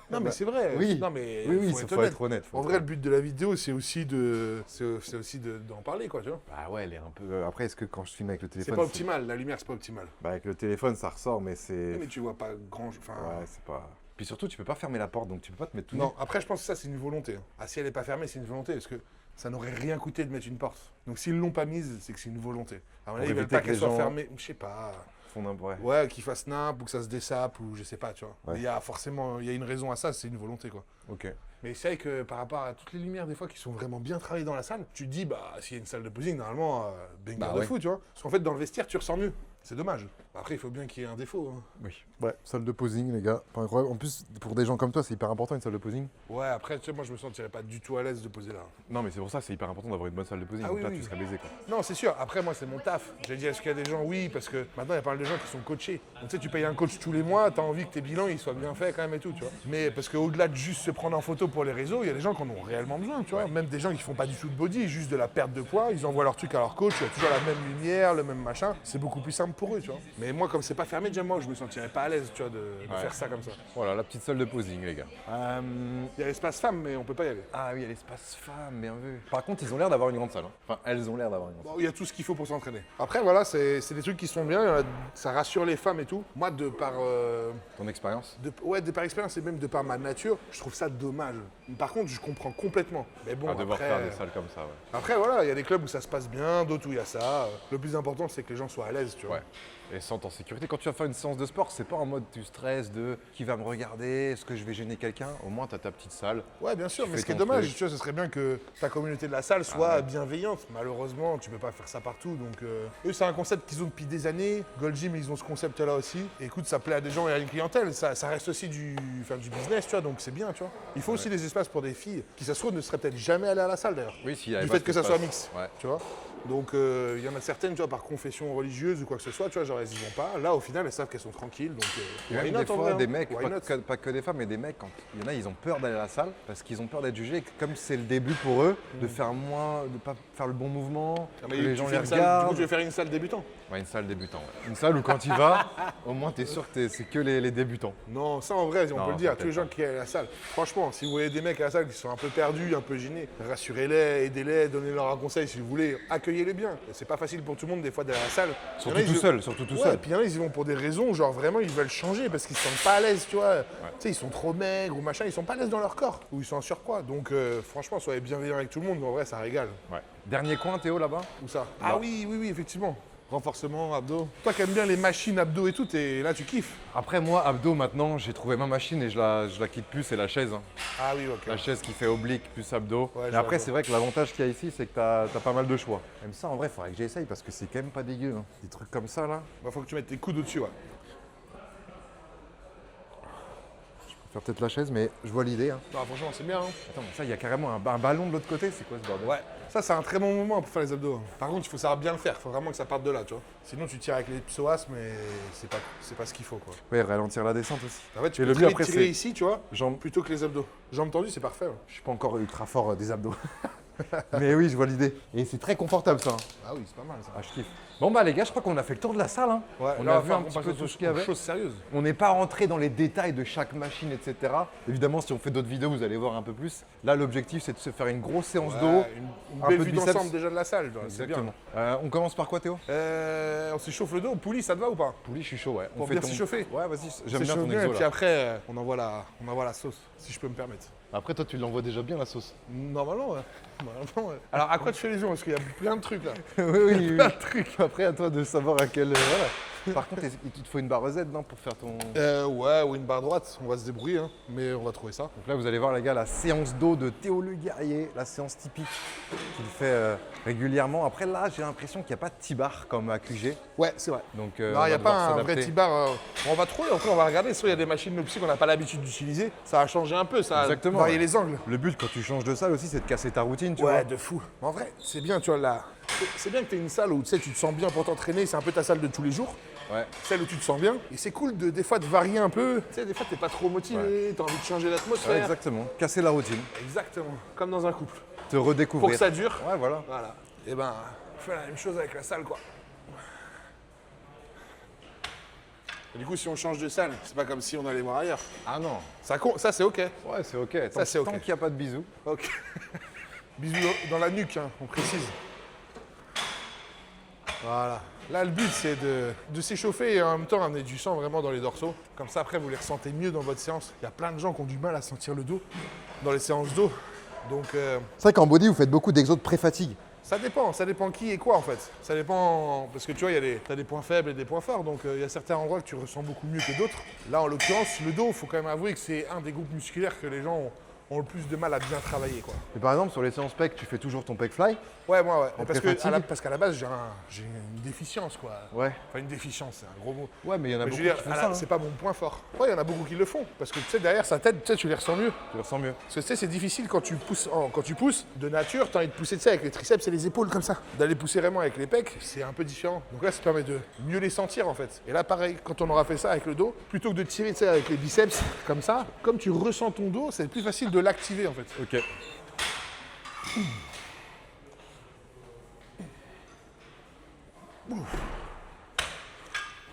Non, mais c'est vrai. Oui. Non, mais Oui, faut faut être honnête. En vrai, le but de la vidéo, c'est aussi d'en parler, quoi, tu vois. Bah ouais, elle est un peu. Après, est-ce que quand je filme avec le C'est téléphone. pas optimal, la lumière, c'est pas optimal. Bah, avec le téléphone, ça ressort, mais c'est. Mais tu vois pas grand. Enfin, Ouais, c'est pas. Puis surtout, tu peux pas fermer la porte, donc tu peux pas te mettre tout nu. non, après, je pense que ça, c'est une volonté. Hein. Ah, si elle est pas fermée, c'est une volonté, parce que ça n'aurait rien coûté de mettre une porte. Donc, s'ils l'ont pas mise, c'est que c'est une volonté. À mon avis, ils veulent éviter pas que qu'elle les soit gens- fermée. Je sais pas. Fond d'un ouais. Ouais, qu'il fasse snap ou que ça se dessape ou je sais pas, tu vois. Ouais. Mais il y a forcément, il y a une raison à ça, c'est une volonté, quoi. Ok. Mais c'est vrai que par rapport à toutes les lumières, des fois, qui sont vraiment bien travaillées dans la salle, tu te dis, bah, s'il y a une salle de posing, normalement, banger Bah de ouais. fou, tu vois. Parce qu'en fait, dans le vestiaire, tu ressens mieux. C'est dommage. Après, il faut bien qu'il y ait un défaut. Hein. Oui. Ouais, salle de posing, les gars. Pas incroyable. En plus, pour des gens comme toi, c'est hyper important une salle de posing. Ouais, après, tu sais, moi, je me sentirais pas du tout à l'aise de poser là. Non, mais c'est pour ça, c'est hyper important d'avoir une bonne salle de posing. Ah donc oui, là, oui. tu serais baisé, quoi. Non, c'est sûr. Après, moi, c'est mon taf. J'ai dit, est-ce qu'il y a des gens? Oui, parce que maintenant, il y a pas mal de gens qui sont coachés. Donc, tu sais, tu payes un coach tous les mois, tu as envie que tes bilans ils soient bien faits quand même et tout, tu vois. Mais parce qu'au-delà de juste se prendre en photo pour les réseaux, il y a des gens qui en ont réellement besoin, tu vois. Même des gens qui font pas du tout de body, juste de la perte de poids, ils envoient leur truc à leur coach, il y a toujours la même lumière, le même machin. C'est beaucoup plus simple pour eux, tu vois. Mais moi, comme c'est pas fermé, déjà, moi, je me sentirais pas à l'aise, tu vois, de faire ça comme ça. Voilà, la petite salle de posing, les gars. Il y a l'espace femme, mais on peut pas y aller. Ah oui, il y a l'espace femme, bien vu. Par contre, ils ont l'air d'avoir une grande salle. Hein. Enfin, elles ont l'air d'avoir une grande salle. Bon, il y a tout ce qu'il faut pour s'entraîner. Après, voilà, c'est des trucs qui sont bien, il y en a- ça rassure les femmes et tout. Moi, de par Ton expérience? de par expérience et même de par ma nature, je trouve ça dommage. Par contre, je comprends complètement. Mais bon, À devoir après, faire des salles comme ça, ouais. après, voilà, il y a des clubs où ça se passe bien, d'autres où il y a ça. Le plus important, c'est que les gens soient à l'aise, tu vois. Ouais. Et sentent en sécurité. Quand tu vas faire une séance de sport, c'est pas en mode tu stresses de qui va me regarder, est-ce que je vais gêner quelqu'un. Au moins, tu as ta petite salle. Ouais, bien sûr, Tu mais fais ce qui est ton dommage, truc. tu vois, ce serait bien que ta communauté de la salle soit Ah ouais. bienveillante. Malheureusement, tu peux pas faire ça partout. Donc, eux, c'est un concept qu'ils ont depuis des années. Gold Gym, ils ont ce concept-là aussi. Et écoute, ça plaît à des gens et à une clientèle. Ça reste aussi du business, tu vois, donc c'est bien, tu vois. Il faut aussi des espaces pour des filles qui, ça se trouve, ne seraient peut-être jamais allées à la salle d'ailleurs. Oui, s'il y avait Du pas fait que cet ça soit espace. mix, Ouais. tu vois. Donc, il y en a certaines, tu vois, par confession religieuse ou quoi que ce soit, tu vois, genre, elles y vont pas. Là, au final, elles savent qu'elles sont tranquilles. Donc, Et why même not, des en fois, vrai, hein. des mecs, Why pas not que, pas que des femmes, mais des mecs, quand il y en a, ils ont peur d'aller à la salle parce qu'ils ont peur d'être jugés. Et que comme c'est le début pour eux, de faire moins, de pas faire le bon mouvement, Ah, que mais les tu gens fais les une salle- du regardent. coup, tu veux faire une salle débutant? Ouais, une salle débutant. Ouais. Une salle où quand tu y vas, au moins tu es sûr que c'est que les débutants. Non, ça en vrai, on Non, peut le dire à peut-être tous les gens pas. qui sont à la salle. Franchement, si vous voyez des mecs à la salle qui sont un peu perdus, un peu gênés, rassurez-les, aidez-les, donnez-leur un conseil si vous voulez, accueillez-les bien. C'est pas facile pour tout le monde des fois d'aller à la salle. Il y Surtout en a, tout ils- seul, surtout tout Ouais, seul. et puis il y en a, ils y vont pour des raisons, genre vraiment ils veulent changer parce qu'ils se sentent pas à l'aise, tu vois. Tu sais, ils sont trop maigres ou machin, ils sont pas à l'aise dans leur corps, ou ils sont en surpoids. Donc franchement, soyez bienveillants avec tout le monde, en vrai, ça régale. Ouais. Dernier coin, Théo, là-bas. Où ça? Ah oui, oui, oui, effectivement. Renforcement, abdos. Toi qui aimes bien les machines abdos et tout, là tu kiffes. Après, moi, abdos, maintenant, j'ai trouvé ma machine et je la quitte plus, c'est la chaise. Hein. Ah oui, ok. La chaise qui fait oblique plus abdos. Ouais, et je après, vois. c'est vrai que l'avantage qu'il y a ici, c'est que t'as pas mal de choix. Même ça, en vrai, il faudrait que j'essaye parce que c'est quand même pas dégueu. Hein. Des trucs comme ça, là. Bah, faut que tu mettes tes coudes au-dessus, ouais. Faire peut-être la chaise, mais je vois l'idée. Hein. Non, franchement, c'est bien, hein. Attends, mais ça, il y a carrément un ballon de l'autre côté. C'est quoi ce bordel? Ouais, ça c'est un très bon moment pour faire les abdos. Par contre, il faut savoir bien le faire, il faut vraiment que ça parte de là, tu vois. Sinon, tu tires avec les psoas, mais c'est pas ce qu'il faut, quoi. Ouais, ralentir la descente aussi. En fait, tu Et peux le très mieux, vite après, tirer c'est ici, tu vois, jambes. plutôt que les abdos. Jambes tendues, c'est parfait. Ouais. Je suis pas encore ultra fort des abdos. Mais oui, je vois l'idée. Et c'est très confortable ça. Hein. Ah oui, c'est pas mal ça. Ah, je kiffe. Bon bah les gars, je crois qu'on a fait le tour de la salle. Hein. Ouais, on là, a vu un on petit passe peu aux tout ce qu'il y avait. choses sérieuses. On n'est pas rentré dans les détails de chaque machine, etc. Évidemment, si on fait d'autres vidéos, vous allez voir un peu plus. Là, l'objectif, c'est de se faire une grosse séance d'eau. Ouais, une un belle peu de vue biceps. d'ensemble déjà de la salle. C'est bien. Exactement. On commence par quoi, Théo? On s'échauffe le dos. Poulie, ça te va ou pas? Poulie, je suis chaud, ouais. Pour bien s'échauffer. Ouais, vas-y, j'aime bien S'échauffe ton bien, exo et puis là. après, on envoie la sauce, si je peux me permettre. Après, toi, tu l'envoies déjà bien la sauce. Normalement, ouais. Normalement, ouais. Alors, à quoi tu fais les jours? Parce qu'il y a plein de trucs là. oui, Plein de trucs. Après, à toi de savoir à quel. Voilà. Par contre, il te faut une barre Z, non, pour faire ton. Ouais, ou une barre droite. On va se débrouiller, hein, mais on va trouver ça. Donc là, vous allez voir, les gars, la séance d'eau de Théo Le Guerrier, la séance typique qu'il fait régulièrement. Après, là, j'ai l'impression qu'il n'y a pas de T-bar comme à QG. Ouais, c'est vrai. Donc, Non, on il va n'y a pas devoir un vrai s'adapter. T-bar. On va trouver, après on va regarder. Soit il y a des machines de psy qu'on n'a pas l'habitude d'utiliser. Ça a changé un peu, ça a Exactement, varié ouais. les angles. Le but, quand tu changes de salle aussi, c'est de casser ta routine, tu vois. De fou. Mais en vrai, c'est bien, tu vois, là. C'est bien que tu aies une salle où tu sais, tu te sens bien pour t'entraîner. C'est un peu ta salle de tous les jours. Ouais. Celle où tu te sens bien. Et c'est cool des fois de varier un peu. Tu sais, des fois, t'es pas trop motivé, t'as envie de changer l'atmosphère. Ouais, exactement. Casser la routine. Exactement. Comme dans un couple. Te Pour redécouvrir. que ça dure. Ouais, voilà. Voilà. Et ben, on fait la même chose avec la salle, quoi. Et du coup, si on change de salle, c'est pas comme si on allait voir ailleurs. Ah non. Ça c'est ok. Ouais, c'est ok. Tant, c'est ok. tant qu'il n'y a pas de bisous. Ok. Bisous dans la nuque, hein, on précise. Voilà. Là, le but, c'est de s'échauffer et en même temps amener du sang vraiment dans les dorsaux. Comme ça, après, vous les ressentez mieux dans votre séance. Il y a plein de gens qui ont du mal à sentir le dos dans les séances d'eau. Donc, C'est vrai qu'en body, vous faites beaucoup d'exos de pré-fatigue. ça dépend qui et quoi en fait. Ça dépend, parce que tu vois, t'as des points faibles et des points forts, donc il y a certains endroits que tu ressens beaucoup mieux que d'autres. Là, en l'occurrence, le dos, il faut quand même avouer que c'est un des groupes musculaires que les gens ont le plus de mal à bien travailler, quoi. Et par exemple, sur les séances pec, tu fais toujours ton pec fly. Ouais, moi, ouais. En Parce pré-fatigue qu'à la base, j'ai une déficience, quoi. Ouais. Enfin, une déficience, c'est un gros mot. Ouais, mais il y en a Mais je beaucoup veux qui dire, font ça. Hein. c'est pas mon point fort. Ouais, il y en a beaucoup qui le font. Parce que tu sais, derrière sa tête, tu sais, tu les ressens mieux. Tu le ressens mieux. Parce que tu sais, c'est difficile quand tu pousses. Quand tu pousses, de nature, tu as envie de pousser, tu sais, avec les triceps et les épaules comme ça. D'aller pousser vraiment avec les pecs, c'est un peu différent. Donc là, ça te permet de mieux les sentir en fait. Et là, pareil, quand on aura fait ça avec le dos, plutôt que de tirer, tu sais, avec les biceps comme ça, comme tu ressens ton dos, c'est plus facile de l'activer en fait. Ok.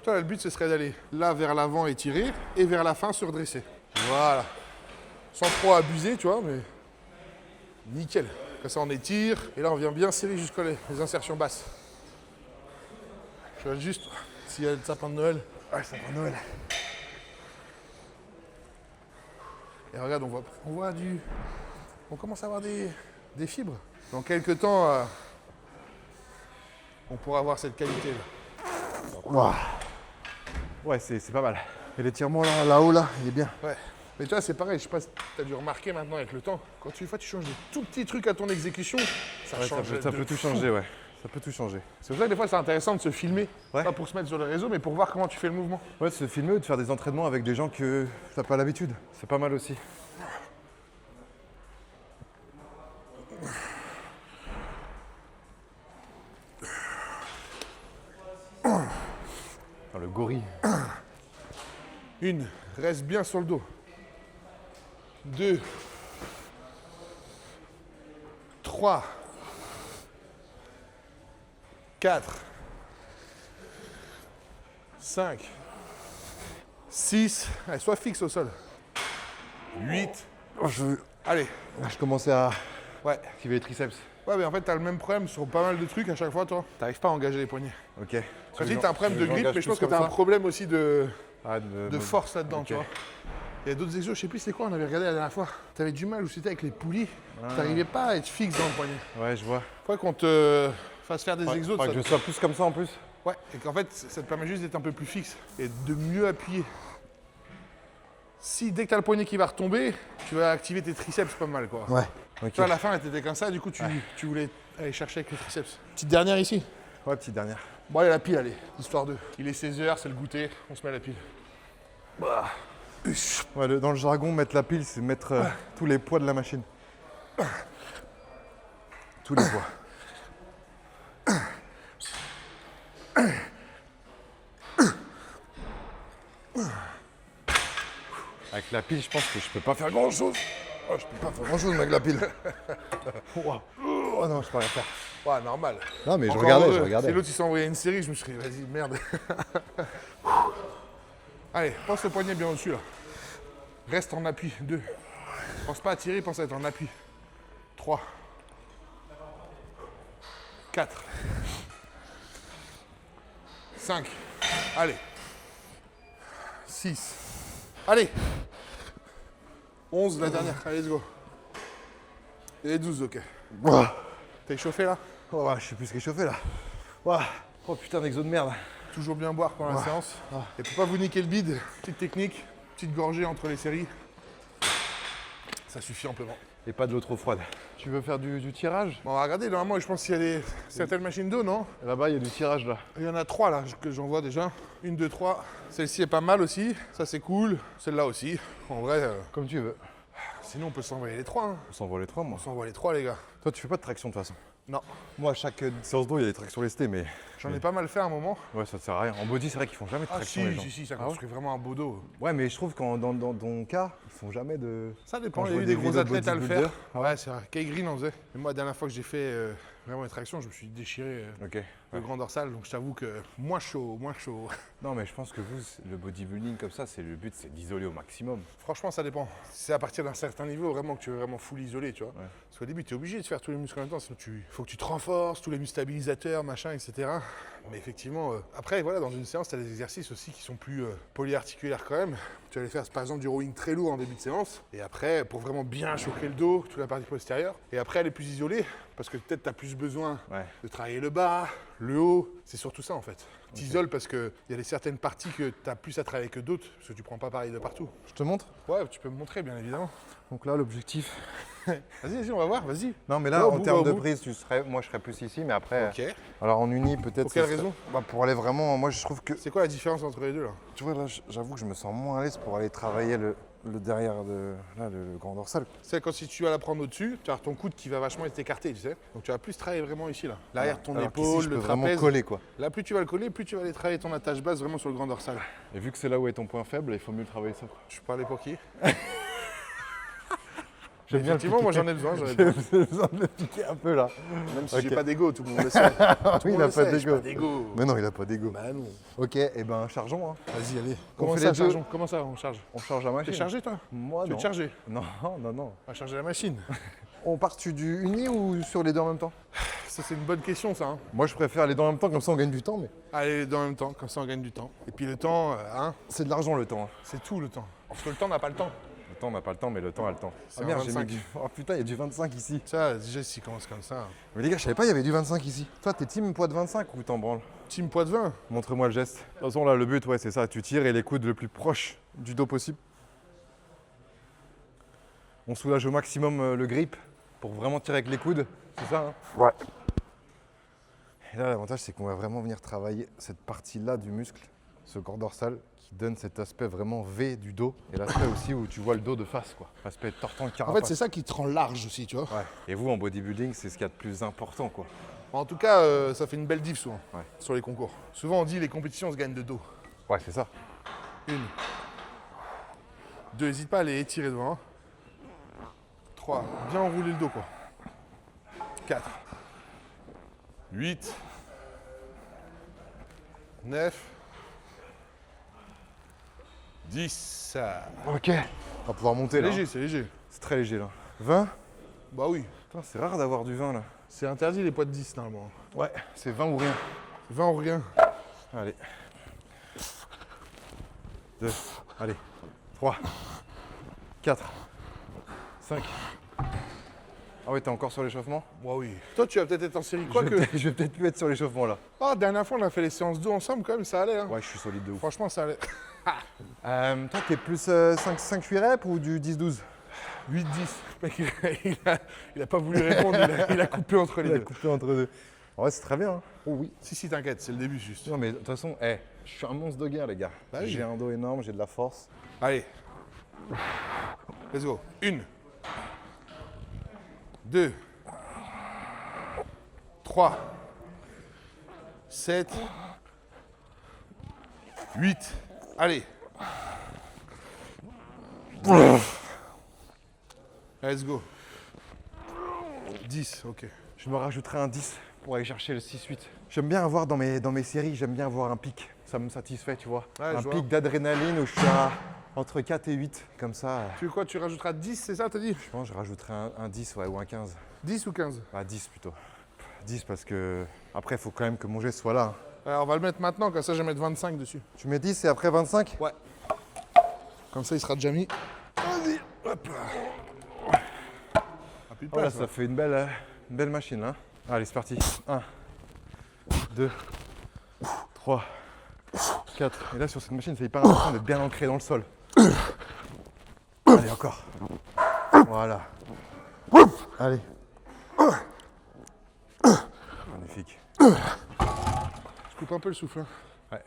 Toi, là, le but, ce serait d'aller là vers l'avant étirer et vers la fin se redresser. Voilà. Sans trop abuser, tu vois, mais nickel. Comme ça, on étire et là, on vient bien serrer jusqu'aux les insertions basses. Je regarde juste s'il y a le sapin de Noël. Ouais, ça va Noël. Et regarde, on commence à avoir des fibres. Dans quelques temps, on pourra avoir cette qualité-là. Wow. Ouais, c'est pas mal. Et l'étirement là-haut, là, il est bien. Ouais. Mais tu vois, c'est pareil, je sais pas si tu as dû remarquer maintenant avec le temps, quand tu changes de tout petits trucs à ton exécution, ça Ouais, change. ça peut de tout fou. changer, ouais. Ça peut tout changer. C'est pour ça que des fois, c'est intéressant de se filmer. Ouais. Pas pour se mettre sur le réseau, mais pour voir comment tu fais le mouvement. Ouais, de se filmer ou de faire des entraînements avec des gens que t'as pas l'habitude. C'est pas mal aussi. Oh, le gorille. Une, reste bien sur le dos. 2, 3, 4, 5, 6, allez, sois fixe au sol. 8, Oh, allez, je commençais à ouais. activer les triceps. Ouais, mais en fait, t'as le même problème sur pas mal de trucs à chaque fois, toi. T'arrives pas à engager les poignets. Ok. Quand tu dis que t'as un problème de grippe, mais je pense que t'as un problème aussi de force là-dedans, Ok. tu vois. Il y a d'autres exos, je sais plus c'est quoi, on avait regardé la dernière fois. T'avais du mal où c'était avec les poulies. T'arrivais pas à être fixe dans le poignet. Ouais, je vois. Faudrait qu'on te fasse faire des exos. Faudrait que je sois plus comme ça en plus. Ouais, et qu'en fait, ça te permet juste d'être un peu plus fixe et de mieux appuyer. Si dès que t'as le poignet qui va retomber, tu vas activer tes triceps pas mal, quoi. Ouais. Ok. Tu vois, à la fin, t'étais comme ça, du coup, tu voulais aller chercher avec les triceps. Petite dernière ici. Ouais, petite dernière. Bon, allez, la pile, allez, histoire de. Il est 16h, c'est le goûter, on se met à la pile. Ouais, dans le jargon, mettre la pile, c'est mettre tous les poids de la machine. Tous les poids. Avec la pile, je pense que je peux pas faire grand chose. Oh, je peux pas faire grand chose avec la pile. Wow. Oh non, je peux rien faire. Ouais, normal. Non, mais je Encore regardais, heureux. je regardais. Si l'autre il s'est envoyé une série, je me suis dit, vas-y, merde. Allez, pense le poignet bien au-dessus là. Reste en appui. 2. Pense pas à tirer, pense à être en appui. 3. 4. 5. Allez. 6. Allez. 11, la dernière. Allez, let's go. Et 12, ok. Ouah. T'es échauffé là? Oh, je suis plus qu'échauffé là. Ouah. Oh putain d'exo de merde. Toujours bien boire pendant la séance. Et pour pas vous niquer le bide, petite technique, petite gorgée entre les séries. Ça suffit amplement. Et pas de l'eau trop froide. Tu veux faire du tirage? Bon, on va regarder, normalement, je pense qu'il y a des certaines machines d'eau, non? Là-bas, il y a du tirage là. Il y en a 3 là que j'en vois déjà. 1, 2, 3. Celle-ci est pas mal aussi. Ça c'est cool. Celle-là aussi. En vrai, Comme tu veux. sinon on peut s'envoyer les 3. Hein. On s'envoie les trois, moi. On s'envoie les 3 les gars. Toi, tu fais pas de traction de toute façon. Non. Moi, à chaque séance d'eau, il y a des tractions lestées, mais J'en ai pas mal fait à un moment. ouais, ça te sert à rien. En body, c'est vrai qu'ils font jamais de Ah traction, si, les gens. si, ça Ah ouais construit vraiment un beau dos. Ouais, mais je trouve qu'en dans ton cas, ils font jamais de. Ça dépend, Quand il y a je eu vois des des gros vidéos de athlètes à le faire. bodybuilders. Ouais, c'est vrai. Kay Green en faisait. Mais moi, la dernière fois que j'ai fait vraiment une traction, je me suis déchiré Ok. le grand dorsal. Donc je t'avoue que moins chaud, moins chaud. Non, mais je pense que vous, le bodybuilding comme ça, c'est le but, c'est d'isoler au maximum. Franchement, ça dépend. C'est à partir d'un certain niveau vraiment que tu veux vraiment full isoler, tu vois. Ouais. Parce qu'au début, tu es obligé de faire tous les muscles en même temps, sinon faut que tu te renforces, tous les muscles stabilisateurs, machin, etc. Mais effectivement, après, voilà, dans une séance, tu as des exercices aussi qui sont plus polyarticulaires quand même. Tu vas aller faire par exemple du rowing très lourd en début de séance. Et après, pour vraiment bien choquer le dos, toute la partie postérieure. Et après, elle est plus isolée, parce que peut-être tu as plus besoin Ouais. de travailler le bas, le haut. C'est surtout ça en fait. Tu t'isoles parce qu'il y a des certaines parties que tu as plus à travailler que d'autres, parce que tu prends pas pareil de partout. Je te montre. Ouais, tu peux me montrer, bien évidemment. Donc là, l'objectif. Vas-y, on va voir, vas-y. Non, mais Va là, au en bout, termes va au de bout. prise, moi, je serais plus ici, mais après. Ok. Alors en uni, peut-être. Pour quelle ce serait- raison Bah, pour aller vraiment. Moi, je trouve que. C'est quoi la différence entre les deux là? Tu vois, là, j'avoue que je me sens moins à l'aise pour aller travailler le derrière de. Là, le grand dorsal. C'est quand si tu vas la prendre au-dessus, tu as ton coude qui va vachement être écarté, tu sais. Donc tu vas plus travailler vraiment ici là. L'arrière de ton Alors qu'ici, épaule, je le peux vraiment trapèze. coller, quoi. Là, plus tu vas le coller, plus tu vas aller travailler ton attache basse vraiment sur le grand dorsal. Et vu que c'est là où est ton point faible, il faut mieux travailler ça, quoi. Je parlais pour qui? J'aime bien le Effectivement, moi piquer. j'en ai besoin. J'ai besoin de le piquer un peu là. Même si Ok. j'ai pas d'ego, tout le monde le sait. Tout le Oui, il monde a le pas sait, j'ai d'ego. d'ego. Mais non, il a pas d'ego. Bah non. Ok, et ben chargeons. Hein. Vas-y, allez. On Comment fait ça, les deux. chargeons? Comment ça, on charge? On charge la machine. T'es chargé toi? Moi Tu veux non. te charger? Non, non. On va charger la machine. On part sur du uni ou sur les deux en même temps? Ça, c'est une bonne question, ça. Hein. Moi, je préfère les deux en même temps, comme ça on gagne du temps, mais Allez, dans le même temps, comme ça on gagne du temps. Et puis le temps, hein, c'est de l'argent le temps. Hein. c'est tout le temps. Parce que le temps n'a pas le temps. Le temps, on n'a pas le temps, mais le temps a le temps. C'est Ah un merde, j'ai 25. mis du. Oh putain, il y a du 25 ici. Ça, déjà, s'il commence comme ça. Mais les gars, je savais pas, il y avait du 25 ici. Toi, t'es team poids de 25 ou t'en branles? Team poids de vin. Montre-moi le geste. De toute façon, là, le but, ouais, c'est ça. Tu tires et les coudes le plus proche du dos possible. On soulage au maximum le grip pour vraiment tirer avec les coudes. C'est ça, hein? Ouais. Et là, l'avantage, c'est qu'on va vraiment venir travailler cette partie-là du muscle, ce corps dorsal, qui donne cet aspect vraiment V du dos. Et l'aspect aussi où tu vois le dos de face, quoi. L'aspect tortant de En carapace. fait, c'est ça qui te rend large aussi, tu vois. Ouais. Et vous, en bodybuilding, c'est ce qu'il y a de plus important, quoi. En tout cas, ça fait une belle diff souvent Ouais. sur les concours. Souvent, on dit les compétitions se gagnent de dos. Ouais, c'est ça. 1. 2, n'hésite pas à les étirer devant. 3, bien enrouler le dos, quoi. 4. 8. 9. 10. Ok. On va pouvoir monter, C'est là. léger, c'est léger. C'est très léger, là. 20. Bah oui. Putain, c'est rare d'avoir du vin, là. C'est interdit les poids de 10 normalement. Ouais, c'est 20 ou rien. 20 ou rien. Allez. 2, allez. 3, 4, 5. Ah ouais, t'es encore sur l'échauffement? Bah oui. Toi, tu vas peut-être être en série. Quoi que. Je vais peut-être plus être sur l'échauffement, là. Ah, dernière fois, on a fait les séances d'eau ensemble, quand même, ça allait. Hein. Ouais, je suis solide de ouf. Franchement, ça allait. Toi, t'es plus 5-8 reps ou du 10-12? 8-10. Le mec, il a pas voulu répondre, il a coupé entre les Il a deux. coupé entre deux. En vrai, c'est très bien. Hein. Oh oui. Si, t'inquiète, c'est le début juste. Non, mais de toute façon, je suis un monstre de guerre, les gars. Bah oui. J'ai un dos énorme, j'ai de la force. Allez. Let's go. 1. 2. 3. 7. 8. Allez. Let's go. 10, ok. Je je me rajouterai un 10 pour aller chercher le 6-8. J'aime bien avoir dans mes séries, j'aime bien avoir un pic. Ça me satisfait, tu vois. Ouais, un je vois. pic d'adrénaline où je suis entre 4 et 8. Comme ça, Tu veux quoi, tu rajouteras 10, c'est ça, t'as dit? je pense que je rajouterai un 10 ouais, ou un 15. 10 ou 15? Ah, 10 plutôt. 10 parce que après, il faut quand même que mon geste soit là. Alors, on va le mettre maintenant, comme ça je vais mettre 25 dessus. Tu mets 10 et après 25? Ouais. Comme ça, il sera déjà mis. Vas-y, hop là. Ah, plus de Voilà, place, ça fait une belle machine là. Allez, c'est parti. 1, 2, 3, 4. Et là, sur cette machine, c'est hyper important d'être bien ancré dans le sol. Allez, encore. Voilà. Allez. Magnifique. Je coupe un peu le souffle. Hein. Ouais.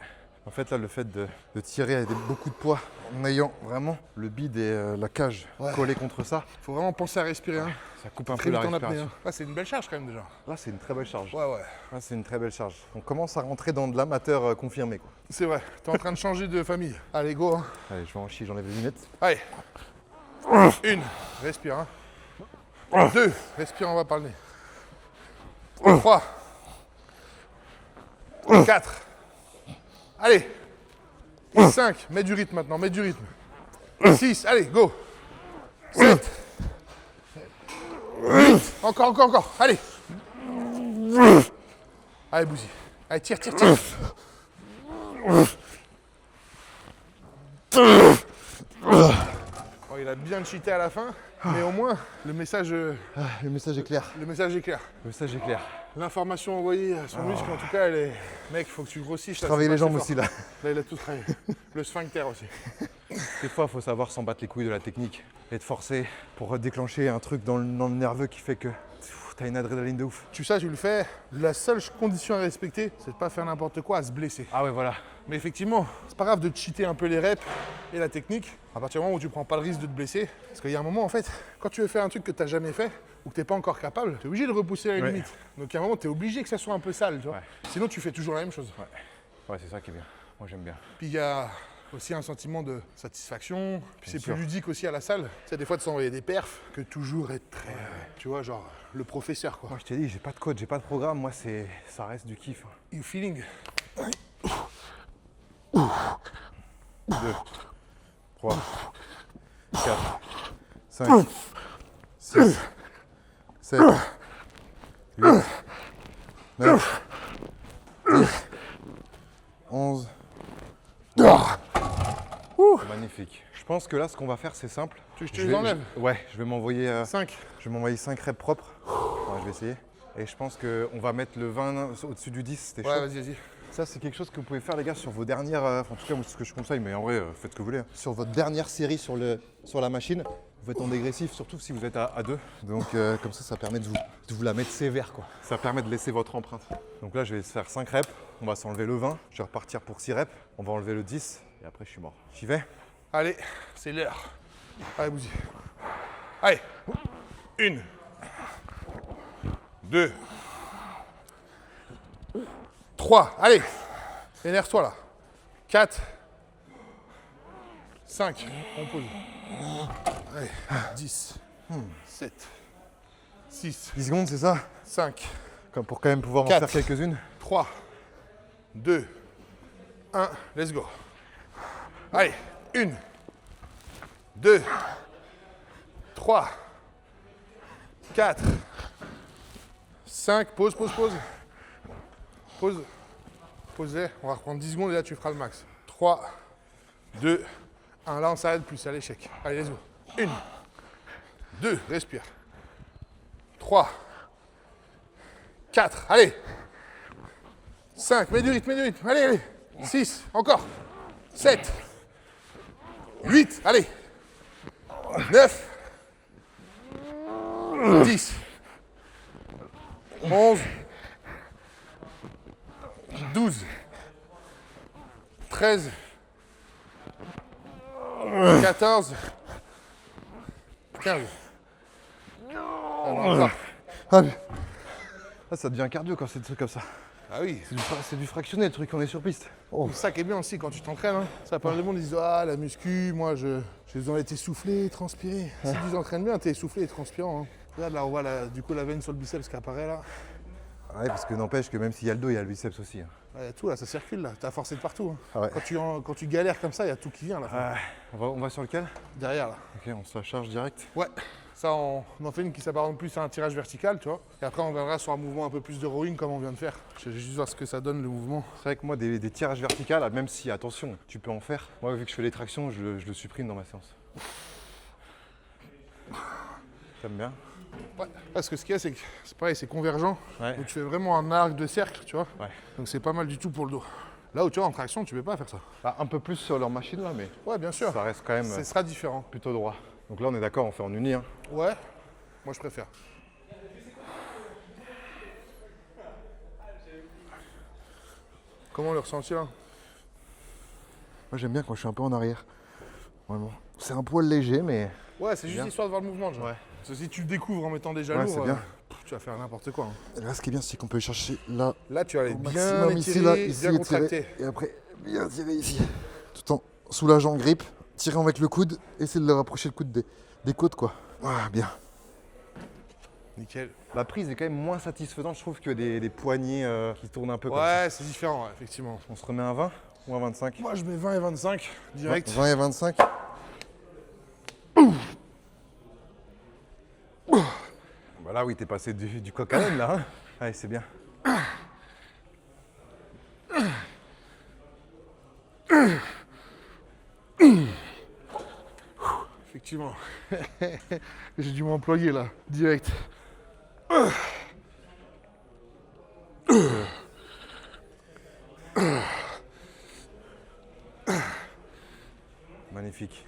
En fait, là, le fait de tirer avec beaucoup de poids, en ayant vraiment le bide et la cage collés contre ça, Faut vraiment penser à respirer. Hein. ça coupe un Très peu la vite en apnée. respiration. Hein. Ah, c'est une belle charge quand même déjà. Là, c'est une très belle charge. Ouais, ouais. Là, c'est une très belle charge. On commence à rentrer dans de l'amateur confirmé, quoi. C'est vrai. T'es en train de changer de famille. Allez, go. Hein. Allez, je vais en chier, j'enlève les lunettes. Allez. 1, respire. Hein. 2, respire, on va par le nez. 3, 4. Allez. 5, mets du rythme maintenant, mets du rythme. 6, allez, go. 7. 8, encore. Allez. Allez, Bouzy. Allez, tire. Bon, il a bien cheaté à la fin, mais au moins, le message Le message est clair. est clair. Le message est clair. L'information envoyée à son muscle, en tout cas, elle est... Mec, faut que tu grossisses. Travailler les jambes aussi, là. Là, il a tout travaillé. Le sphincter aussi. Des fois, il faut savoir s'en battre les couilles de la technique et de forcer pour déclencher un truc dans le nerveux qui fait que t'as une adrénaline de ouf. Tu le fais. La seule condition à respecter, c'est de pas faire n'importe quoi, à se blesser. Ah ouais, voilà. Mais effectivement, c'est pas grave de cheater un peu les reps et la technique, à partir du moment où tu prends pas le risque de te blesser. Parce qu'il y a un moment, en fait, quand tu veux faire un truc que t'as jamais fait ou que t'es pas encore capable, t'es obligé de repousser la limite. Donc, il y a un moment, t'es obligé que ça soit un peu sale, tu vois. Ouais. Sinon, tu fais toujours la même chose. Ouais, c'est ça qui est bien. Moi, j'aime bien. Puis il y a aussi un sentiment de satisfaction. Puis c'est sûr. plus ludique aussi à la salle. Tu sais, des fois, de s'envoyer des perfs que toujours être très, tu vois, genre le professeur, quoi. Moi, je t'ai dit, j'ai pas de coach, j'ai pas de programme. Moi, ça reste du kiff. You feeling. 2, 3, 4, 5, 6, 7, 8, 9, 10, 11. Magnifique. Je pense que là, ce qu'on va faire, c'est simple. Tu veux que je te les enlève? Ouais, je vais m'envoyer 5. 5 reps propres. Ouais, je vais essayer. Et je pense qu'on va mettre le 20 au-dessus du 10, c'était chaud. Ouais, vas-y. Ça, c'est quelque chose que vous pouvez faire, les gars, sur vos dernières. En tout cas, moi, c'est ce que je conseille, mais en vrai, faites ce que vous voulez. Sur votre dernière série sur la machine, vous faites en dégressif, surtout si vous êtes à 2. Donc, comme ça permet de vous la mettre sévère, quoi. Ça permet de laisser votre empreinte. Donc là, je vais faire 5 reps. On va s'enlever le 20. Je vais repartir pour 6 reps. On va enlever le 10. Et après, je suis mort. J'y vais. Allez, c'est l'heure. Allez, Bouzy. Allez. 1. 2. 3. Allez. Énerve-toi là. 4. 5. On pose. Allez. 10. 7. 6. 10 secondes, c'est ça? 5. Pour quand même pouvoir en 4. faire quelques-unes. 3. 2. 1. Let's go. Allez. 1. 2. 3. 4. 5. Pause. Pause. Posez. On va reprendre 10 secondes et là tu feras le max. 3, 2, 1. Là on s'arrête plus, c'est à l'échec. Allez, let's go. 1. 2. Respire. 3. 4. Allez. 5. Mets du rythme. Allez. 6. Encore. 7. 8. Allez. 9. 10. 11. 12. 13. 14. 15. Encore. Ah, ça devient cardio quand c'est des trucs comme ça. Ah oui. C'est du fractionné, le truc, on est sur piste. C'est ça qui est bien aussi quand tu t'entraînes. Hein. Ça, pas mal de monde, ils disent ah, la muscu, moi j'ai besoin d'être essoufflé, transpirer. Si tu t'entraînes bien, t'es essoufflé et transpirant. Hein. Regarde là, on voit du coup la veine sur le biceps qui apparaît là. Ouais, parce que n'empêche que même s'il y a le dos, il y a le biceps aussi. Hein. Il y a tout là, ça circule là, t'as forcé de partout. Hein. Ah ouais. Quand tu galères comme ça, il y a tout qui vient là. On va sur lequel? Derrière là. Ok, on se la charge direct. Ouais, ça on en fait une qui s'apparente plus à un tirage vertical, tu vois. Et après on viendra sur un mouvement un peu plus de rowing comme on vient de faire. Je vais juste voir ce que ça donne le mouvement. C'est vrai que moi, des tirages verticales, même si, attention, tu peux en faire. Moi, vu que je fais les tractions, je le supprime dans ma séance. T'aimes bien? Ouais, parce que ce qu'il y a, c'est que c'est pareil, c'est convergent. Ouais. Donc tu fais vraiment un arc de cercle, tu vois. Ouais. Donc c'est pas mal du tout pour le dos. Là où tu vois, en traction, tu peux pas faire ça. Bah, un peu plus sur leur machine là, mais Ouais, bien sûr. ça reste quand même Ce sera différent. plutôt droit. Donc là, on est d'accord, on fait en uni. Hein. Ouais, moi je préfère. Comment le ressenti là? Moi, j'aime bien quand je suis un peu en arrière. Vraiment. C'est un poil léger, mais. Ouais, c'est juste bien. histoire de voir le mouvement, genre. Ouais. Parce que si tu le découvres en mettant déjà Ouais, lourd, c'est bien. tu vas faire n'importe quoi. Hein. Là, ce qui est bien, c'est qu'on peut chercher là. Là, tu vas aller Au bien maximum étirer, ici, là, ici, bien étirer, contracter. et après bien tirer ici. Tout en soulageant le grip, tirant avec le coude, essayer de le rapprocher le coude des côtes quoi. Ah, bien. Nickel. La prise est quand même moins satisfaisante, je trouve, que des poignées qui tournent un peu comme ça. Ouais, c'est différent, ouais, effectivement. On se remet à 20 ou à 25? Moi, je mets 20 et 25 direct. 20 et 25. Bah là oui, t'es passé du coq à l'âne là. Hein. Allez, c'est bien. Effectivement. J'ai dû m'employer là, direct. Magnifique.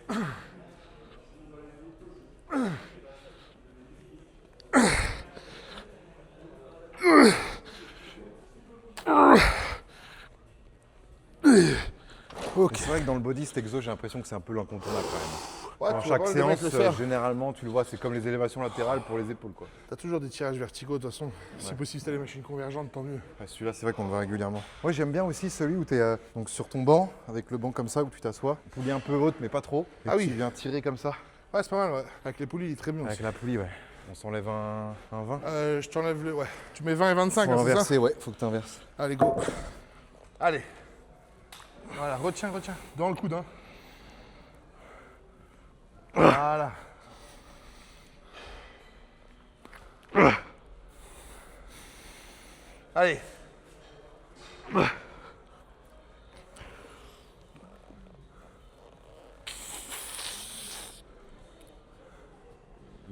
Ok. C'est vrai que dans le body, cet exo, j'ai l'impression que c'est un peu l'incontournable quand même. Ouais, Dans tu vas chaque pas le mec séance, le faire. généralement, tu le vois, c'est comme les élévations latérales pour les épaules quoi. T'as toujours des tirages verticaux de toute façon. Si Ouais. possible, si t'as les machines convergentes, tant mieux. Ouais, celui-là, c'est vrai qu'on le voit régulièrement. Moi, j'aime bien aussi celui où tu es donc sur ton banc, avec le banc comme ça, où tu t'assois. Poulie un peu haute, mais pas trop. Et Ah oui. tu viens tirer comme ça. Ouais, c'est pas mal, ouais. Avec les poulies, il est très bien Avec aussi. la poulie, ouais. On s'enlève un 20. Je t'enlève le. Ouais. Tu mets 20 et 25, Faut hein, c'est ça? inverser, ouais, faut que tu inverses. Allez, go. Allez. Voilà, retiens. Dans le coude, hein. Voilà. Allez.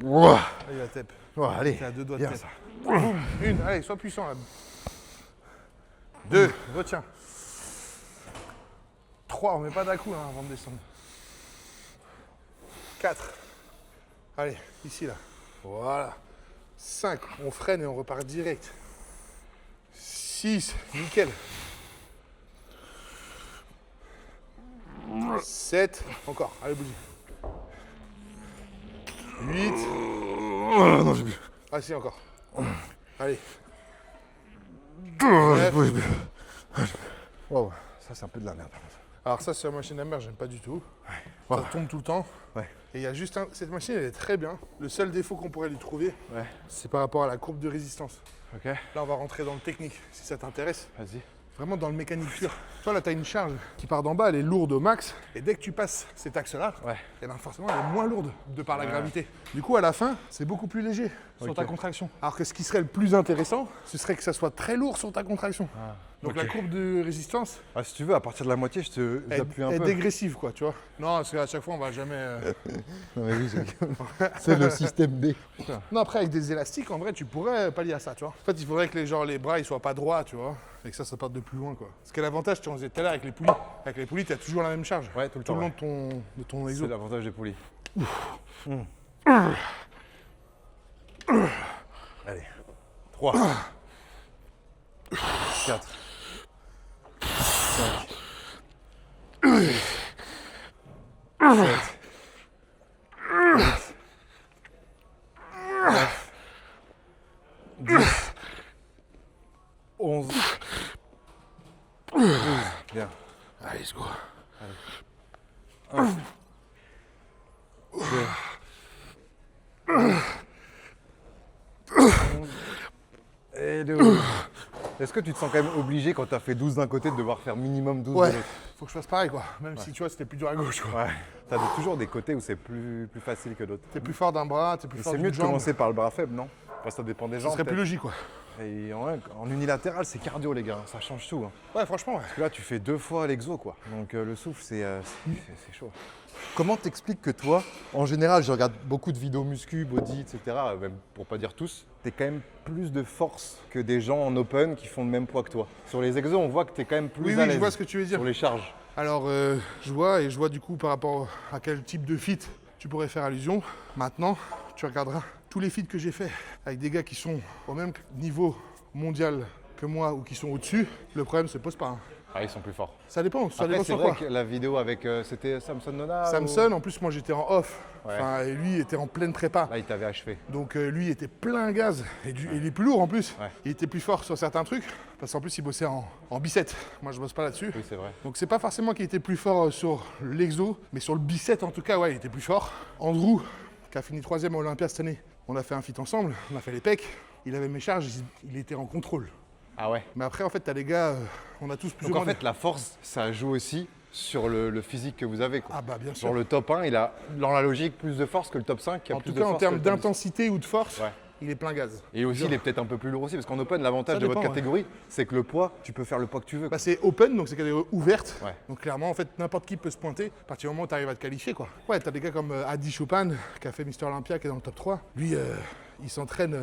Ouah. Allez, la tête. Ouah, allez, T'es à 2 doigts de bien tête. ça. Boum. Une, allez, sois puissant là. 2, retiens. 3, on met pas d'un coup hein, avant de descendre. 4. Allez, ici là. Voilà. 5, on freine et on repart direct. 6, nickel. 7, encore, allez bouge. 8. Oh, non, j'ai plus. Ah si, encore. Allez. J'ai plus. Wow, ça c'est un peu de la merde par contre. Alors ça, sur la machine à mer, j'aime pas du tout. Ouais. Ça tombe tout le temps. Ouais. Et il y a juste cette machine, elle est très bien. Le seul défaut qu'on pourrait lui trouver, Ouais. c'est par rapport à la courbe de résistance. Ok, Là, on va rentrer dans le technique, si ça t'intéresse. vas-y. Vraiment dans le mécanique pur. Tu vois, là, tu as une charge qui part d'en bas, elle est lourde au max. Et dès que tu passes cet axe-là, Ouais. eh ben forcément, elle est moins lourde de par la Ouais. gravité. Du coup, à la fin, c'est beaucoup plus léger sur Ok. ta contraction. Alors que ce qui serait le plus intéressant, ce serait que ça soit très lourd sur ta contraction. Donc ok. la courbe de résistance, Ah, si tu veux, à partir de la moitié, j'appuie un est peu. dégressive, quoi, tu vois. Non, parce qu'à chaque fois, on va jamais... Non, mais oui, c'est le système B. Non, après, avec des élastiques, en vrai, tu pourrais pallier à ça, tu vois. En fait, il faudrait que les bras, ils soient pas droits, tu vois. Et que ça parte de plus loin, quoi. Parce que l'avantage, tu en disais tout à l'heure avec les poulies. Avec les poulies, tu as toujours la même charge. Ouais, tout le Tout temps. le long ouais. de ton C'est exo. l'avantage des poulies. Allez. 3. 4. 5. 6. 7. 8. 9. 10. 11. 12. Bien. Allez, let's go. 1. 2. Est-ce que tu te sens quand même obligé quand tu as fait 12 d'un côté de devoir faire minimum 12 Ouais, de l'autre? faut que je fasse pareil quoi. Même si tu vois, c'était plus dur à gauche quoi. Ouais. Tu as toujours des côtés où c'est plus facile que d'autres. T'es plus fort d'un bras, t'es plus fort C'est d'une mieux de jambe. commencer par le bras faible, non? Enfin, ça dépend des Ce gens. serait plus peut-être. logique quoi. Et en unilatéral, c'est cardio, les gars. Ça change tout. Hein. Ouais, franchement, ouais. Parce que là, tu fais 2 fois l'exo, quoi. Donc le souffle, c'est chaud. Comment t'expliques que toi, en général, je regarde beaucoup de vidéos muscu, body, etc., même pour pas dire tous, t'es quand même plus de force que des gens en open qui font le même poids que toi. Sur les exos, on voit que t'es quand même plus Oui, à oui, l'aise je vois ce que tu veux dire. sur les charges. Alors, je vois du coup par rapport à quel type de fit tu pourrais faire allusion. Maintenant, tu regarderas tous les feats que j'ai fait avec des gars qui sont au même niveau mondial que moi ou qui sont au-dessus, le problème se pose pas. Hein. Ah, ils sont plus forts. Ça dépend Après, sur c'est quoi. vrai que la vidéo avec, c'était Samson Nona Samson, en plus moi j'étais en off, Ouais. enfin, et lui était en pleine prépa. Là, il t'avait achevé. Donc lui était plein gaz, et il est plus lourd en plus. Ouais. Il était plus fort sur certains trucs, parce qu'en plus il bossait en bicep. Moi je bosse pas là-dessus. Oui, c'est vrai. Donc c'est pas forcément qu'il était plus fort sur l'exo, mais sur le bicep en tout cas, ouais, il était plus fort. Andrew, qui a fini 3ème à Olympia cette année, on a fait un fit ensemble, on a fait les pecs, il avait mes charges, il était en contrôle. Ah ouais. Mais après en fait t'as les gars, on a tous plus Donc ou en moins... fait, la force, ça joue aussi sur le physique que vous avez. Quoi. Ah bah bien sûr. Genre le top 1, il a, dans la logique, plus de force que le top 5 qui a En plus tout de cas en force termes que le top 10. d'intensité ou de force, Ouais. il est plein gaz. Et aussi, il est peut-être un peu plus lourd aussi, parce qu'en open, l'avantage Ça de votre dépend, catégorie, c'est que le poids, tu peux faire le poids que tu veux. Bah, c'est open, donc c'est catégorie ouverte. Ouais. Donc clairement, en fait, n'importe qui peut se pointer à partir du moment où tu arrives à te qualifier. Quoi. Ouais, t'as des gars comme Adi Chopin, qui a fait Mister Olympia, qui est dans le top 3. Lui, il s'entraîne,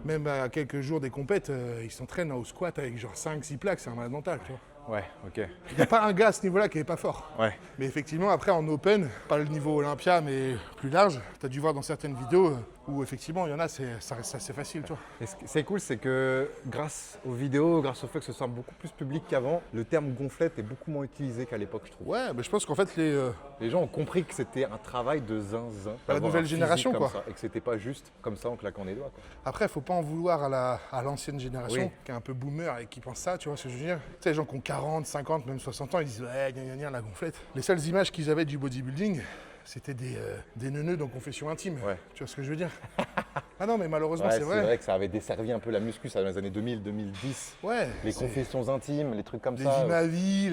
même à quelques jours des compètes, il s'entraîne au squat avec genre 5-6 plaques, c'est un malade mental. Tu vois. Ouais, ok. Il n'y a pas un gars à ce niveau-là qui n'est pas fort. Ouais. Mais effectivement, après en open, pas le niveau Olympia, mais plus large, tu as dû voir dans certaines vidéos où effectivement, il y en a, ça reste assez facile. Tu vois. Et ce qui c'est cool, c'est que grâce aux vidéos, grâce au fait que ce soit beaucoup plus public qu'avant, le terme gonflette est beaucoup moins utilisé qu'à l'époque, je trouve. Ouais, mais je pense qu'en fait, Les gens ont compris que c'était un travail de zinzin. La d'avoir nouvelle un physique génération, comme quoi. ça, et que c'était pas juste comme ça en claquant des doigts. Quoi. après, faut pas en vouloir à l'ancienne génération, Oui. qui est un peu boomer et qui pense ça, tu vois ce que je veux dire. Tu sais, les gens qui ont 40, 50, même 60 ans, ils disent ouais, gna gna gna, la gonflette. Les seules images qu'ils avaient du bodybuilding, c'était des neuneux dans Confession intime. Ouais. Tu vois ce que je veux dire. Ah non, mais malheureusement, Ouais, c'est vrai. que ça avait desservi un peu la muscu, ça, dans les années 2000, 2010. Ouais. Les c'est- confessions intimes, les trucs comme Les ça. Imavi,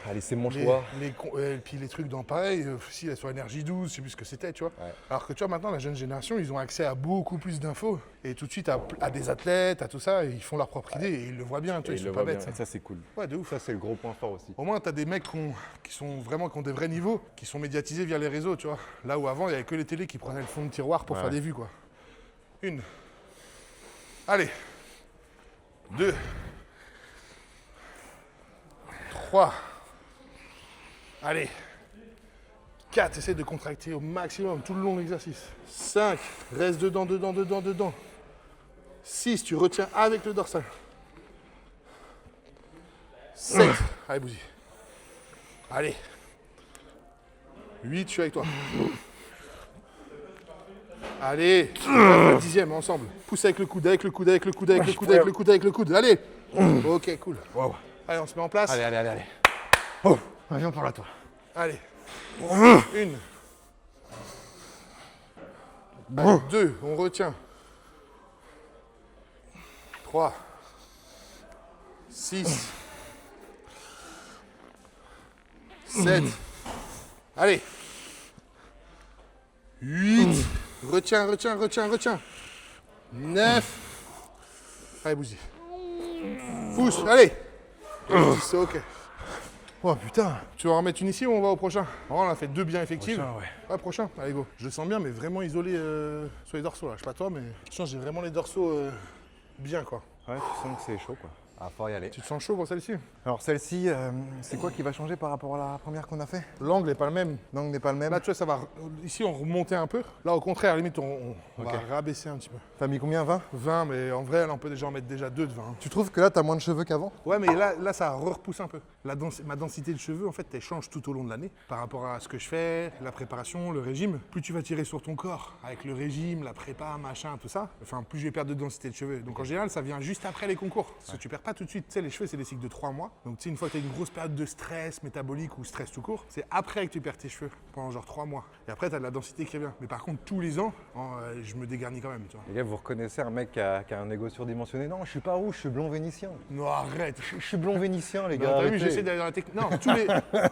Allez, c'est mon choix. puis les trucs dans pareil, aussi là, sur Énergie 12, je sais plus ce que c'était, tu vois. Ouais. Alors que tu vois, maintenant, la jeune génération, ils ont accès à beaucoup plus d'infos. Et tout de suite, à des athlètes, à tout ça, et ils font leur propre idée et ils le voient bien, tu vois, Et ils il sont le pas voit bêtes. bien. Et ça, c'est cool. Ouais, de ouf. Ça, c'est le gros point fort aussi. Au moins, tu as des mecs qui ont des vrais niveaux, qui sont médiatisés via les réseaux, tu vois. Là où avant, il n'y avait que les télés qui prenaient le fond de tiroir pour Ouais. faire des vues, quoi. 1. Allez. 2. 3. Allez. 4. Essaie de contracter au maximum tout le long de l'exercice. 5. Reste dedans, dedans, dedans, dedans. 6. Tu retiens avec le dorsal. 7. Allez, Bouzy. Allez. 8, je suis avec toi. Allez, le 10e ensemble. Pousse avec le coude, avec le coude, avec le coude, avec le coude, avec le coude, avec le coude. Allez. Ok, cool. Wow. Allez, on se met en place. Allez. Oh, viens par là, toi. Allez. 1. 2, on retient. 3. 6. 7. Allez. 8. Retiens. 9. Allez, Bouzy. Pousse, allez. 10, c'est ok. Oh putain. Tu vas en remettre une ici ou on va au prochain? On a fait 2 bien effectives. Prochain, ouais. Ouais, prochain. Allez, go. Je le sens bien, mais vraiment isolé sur les dorsaux là. Je sais pas toi, mais je sens que j'ai vraiment les dorsaux bien quoi. Ouais, tu sens que c'est chaud, quoi. Ah, faut y aller. Tu te sens chaud pour celle-ci? Alors, celle-ci, c'est quoi qui va changer par rapport à la première qu'on a fait? L'angle n'est pas le même. L'angle n'est pas le même. Là, tu vois, ça va. Ici, on remontait un peu. Là, au contraire, limite, on Ok. va rabaisser un petit peu. T'as mis combien, 20? 20, mais en vrai, là, on peut déjà en mettre déjà 2 de 20. Tu trouves que là, t'as moins de cheveux qu'avant? Ouais, mais là ça repousse un peu. Ma densité de cheveux, en fait, elle change tout au long de l'année par rapport à ce que je fais, la préparation, le régime. Plus tu vas tirer sur ton corps avec le régime, la prépa, machin, tout ça, enfin, plus je vais perdre de densité de cheveux. Donc en général, ça vient juste après les concours. Parce que tu perds pas pas tout de suite. Tu sais, les cheveux, c'est des cycles de 3 mois. Donc, tu sais, une fois que tu as une grosse période de stress métabolique ou stress tout court, c'est après que tu perds tes cheveux pendant genre 3 mois. Et après, tu as de la densité qui revient. Mais par contre, tous les ans, je me dégarnis quand même, tu vois. Les gars, vous reconnaissez un mec qui a un ego surdimensionné? Non, je suis pas rouge, je suis blond vénitien. Non, arrête. Je suis blond vénitien, les Non, gars. t'as vu, arrêtez. j'essaie d'aller dans la technique. Non,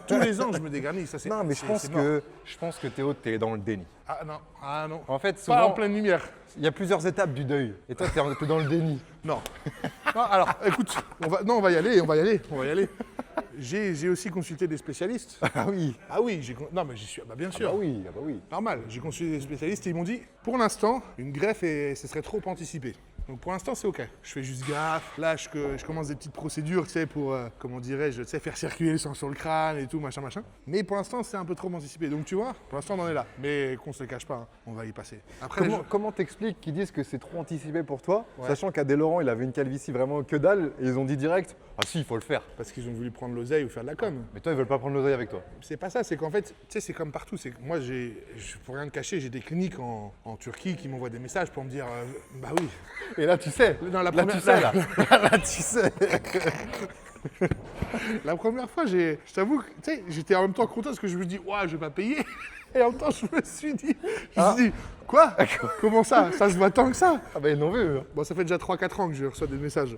tous les ans, je me dégarnis. Ça, c'est, Non, mais c'est- c'est mort. je pense que Théo, t'es dans le déni. Ah non. En fait, Pas souvent, en pleine lumière. il y a plusieurs étapes du deuil. Et toi, t'es dans le déni. Non. Non, alors, écoute, on va y aller. J'ai aussi consulté des spécialistes. Ah oui. Ah oui, non mais j'y suis, bah bien sûr. Ah bah oui, ah bah oui. Normal, j'ai consulté des spécialistes et ils m'ont dit, pour l'instant, une greffe, ce serait trop anticipé. Donc pour l'instant, c'est OK. Je fais juste gaffe. Là, je commence des petites procédures, tu sais, pour, comment dirais-je, tu sais, faire circuler le sang sur le crâne et tout, machin. Mais pour l'instant, c'est un peu trop anticipé. Donc tu vois, pour l'instant, on en est là. Mais qu'on se le cache pas, hein, on va y passer. Après, Comment t'expliques qu'ils disent que c'est trop anticipé pour toi, Ouais. sachant qu'Adé Laurent, il avait une calvitie vraiment que dalle, et ils ont dit direct, ah si, il faut le faire. parce qu'ils ont voulu prendre l'oseille ou faire de la com. Mais toi, ils veulent pas prendre l'oseille avec toi. C'est pas ça, c'est qu'en fait, tu sais, c'est comme partout. C'est que moi, pour rien te cacher, j'ai des cliniques en Turquie qui m'envoient des messages pour me dire, bah oui. Et là, tu sais. Dans la Là, première, tu sais, là. Là, tu sais. la première fois, je t'avoue, que, tu sais, j'étais en même temps content parce que je me dis, ouais, je vais pas payer. Et en même temps, je me suis dit, quoi? Comment ça? Ça se voit tant que ça? Ah bah, ils l'ont vu. Eux. Bon, ça fait déjà 3-4 ans que je reçois des messages.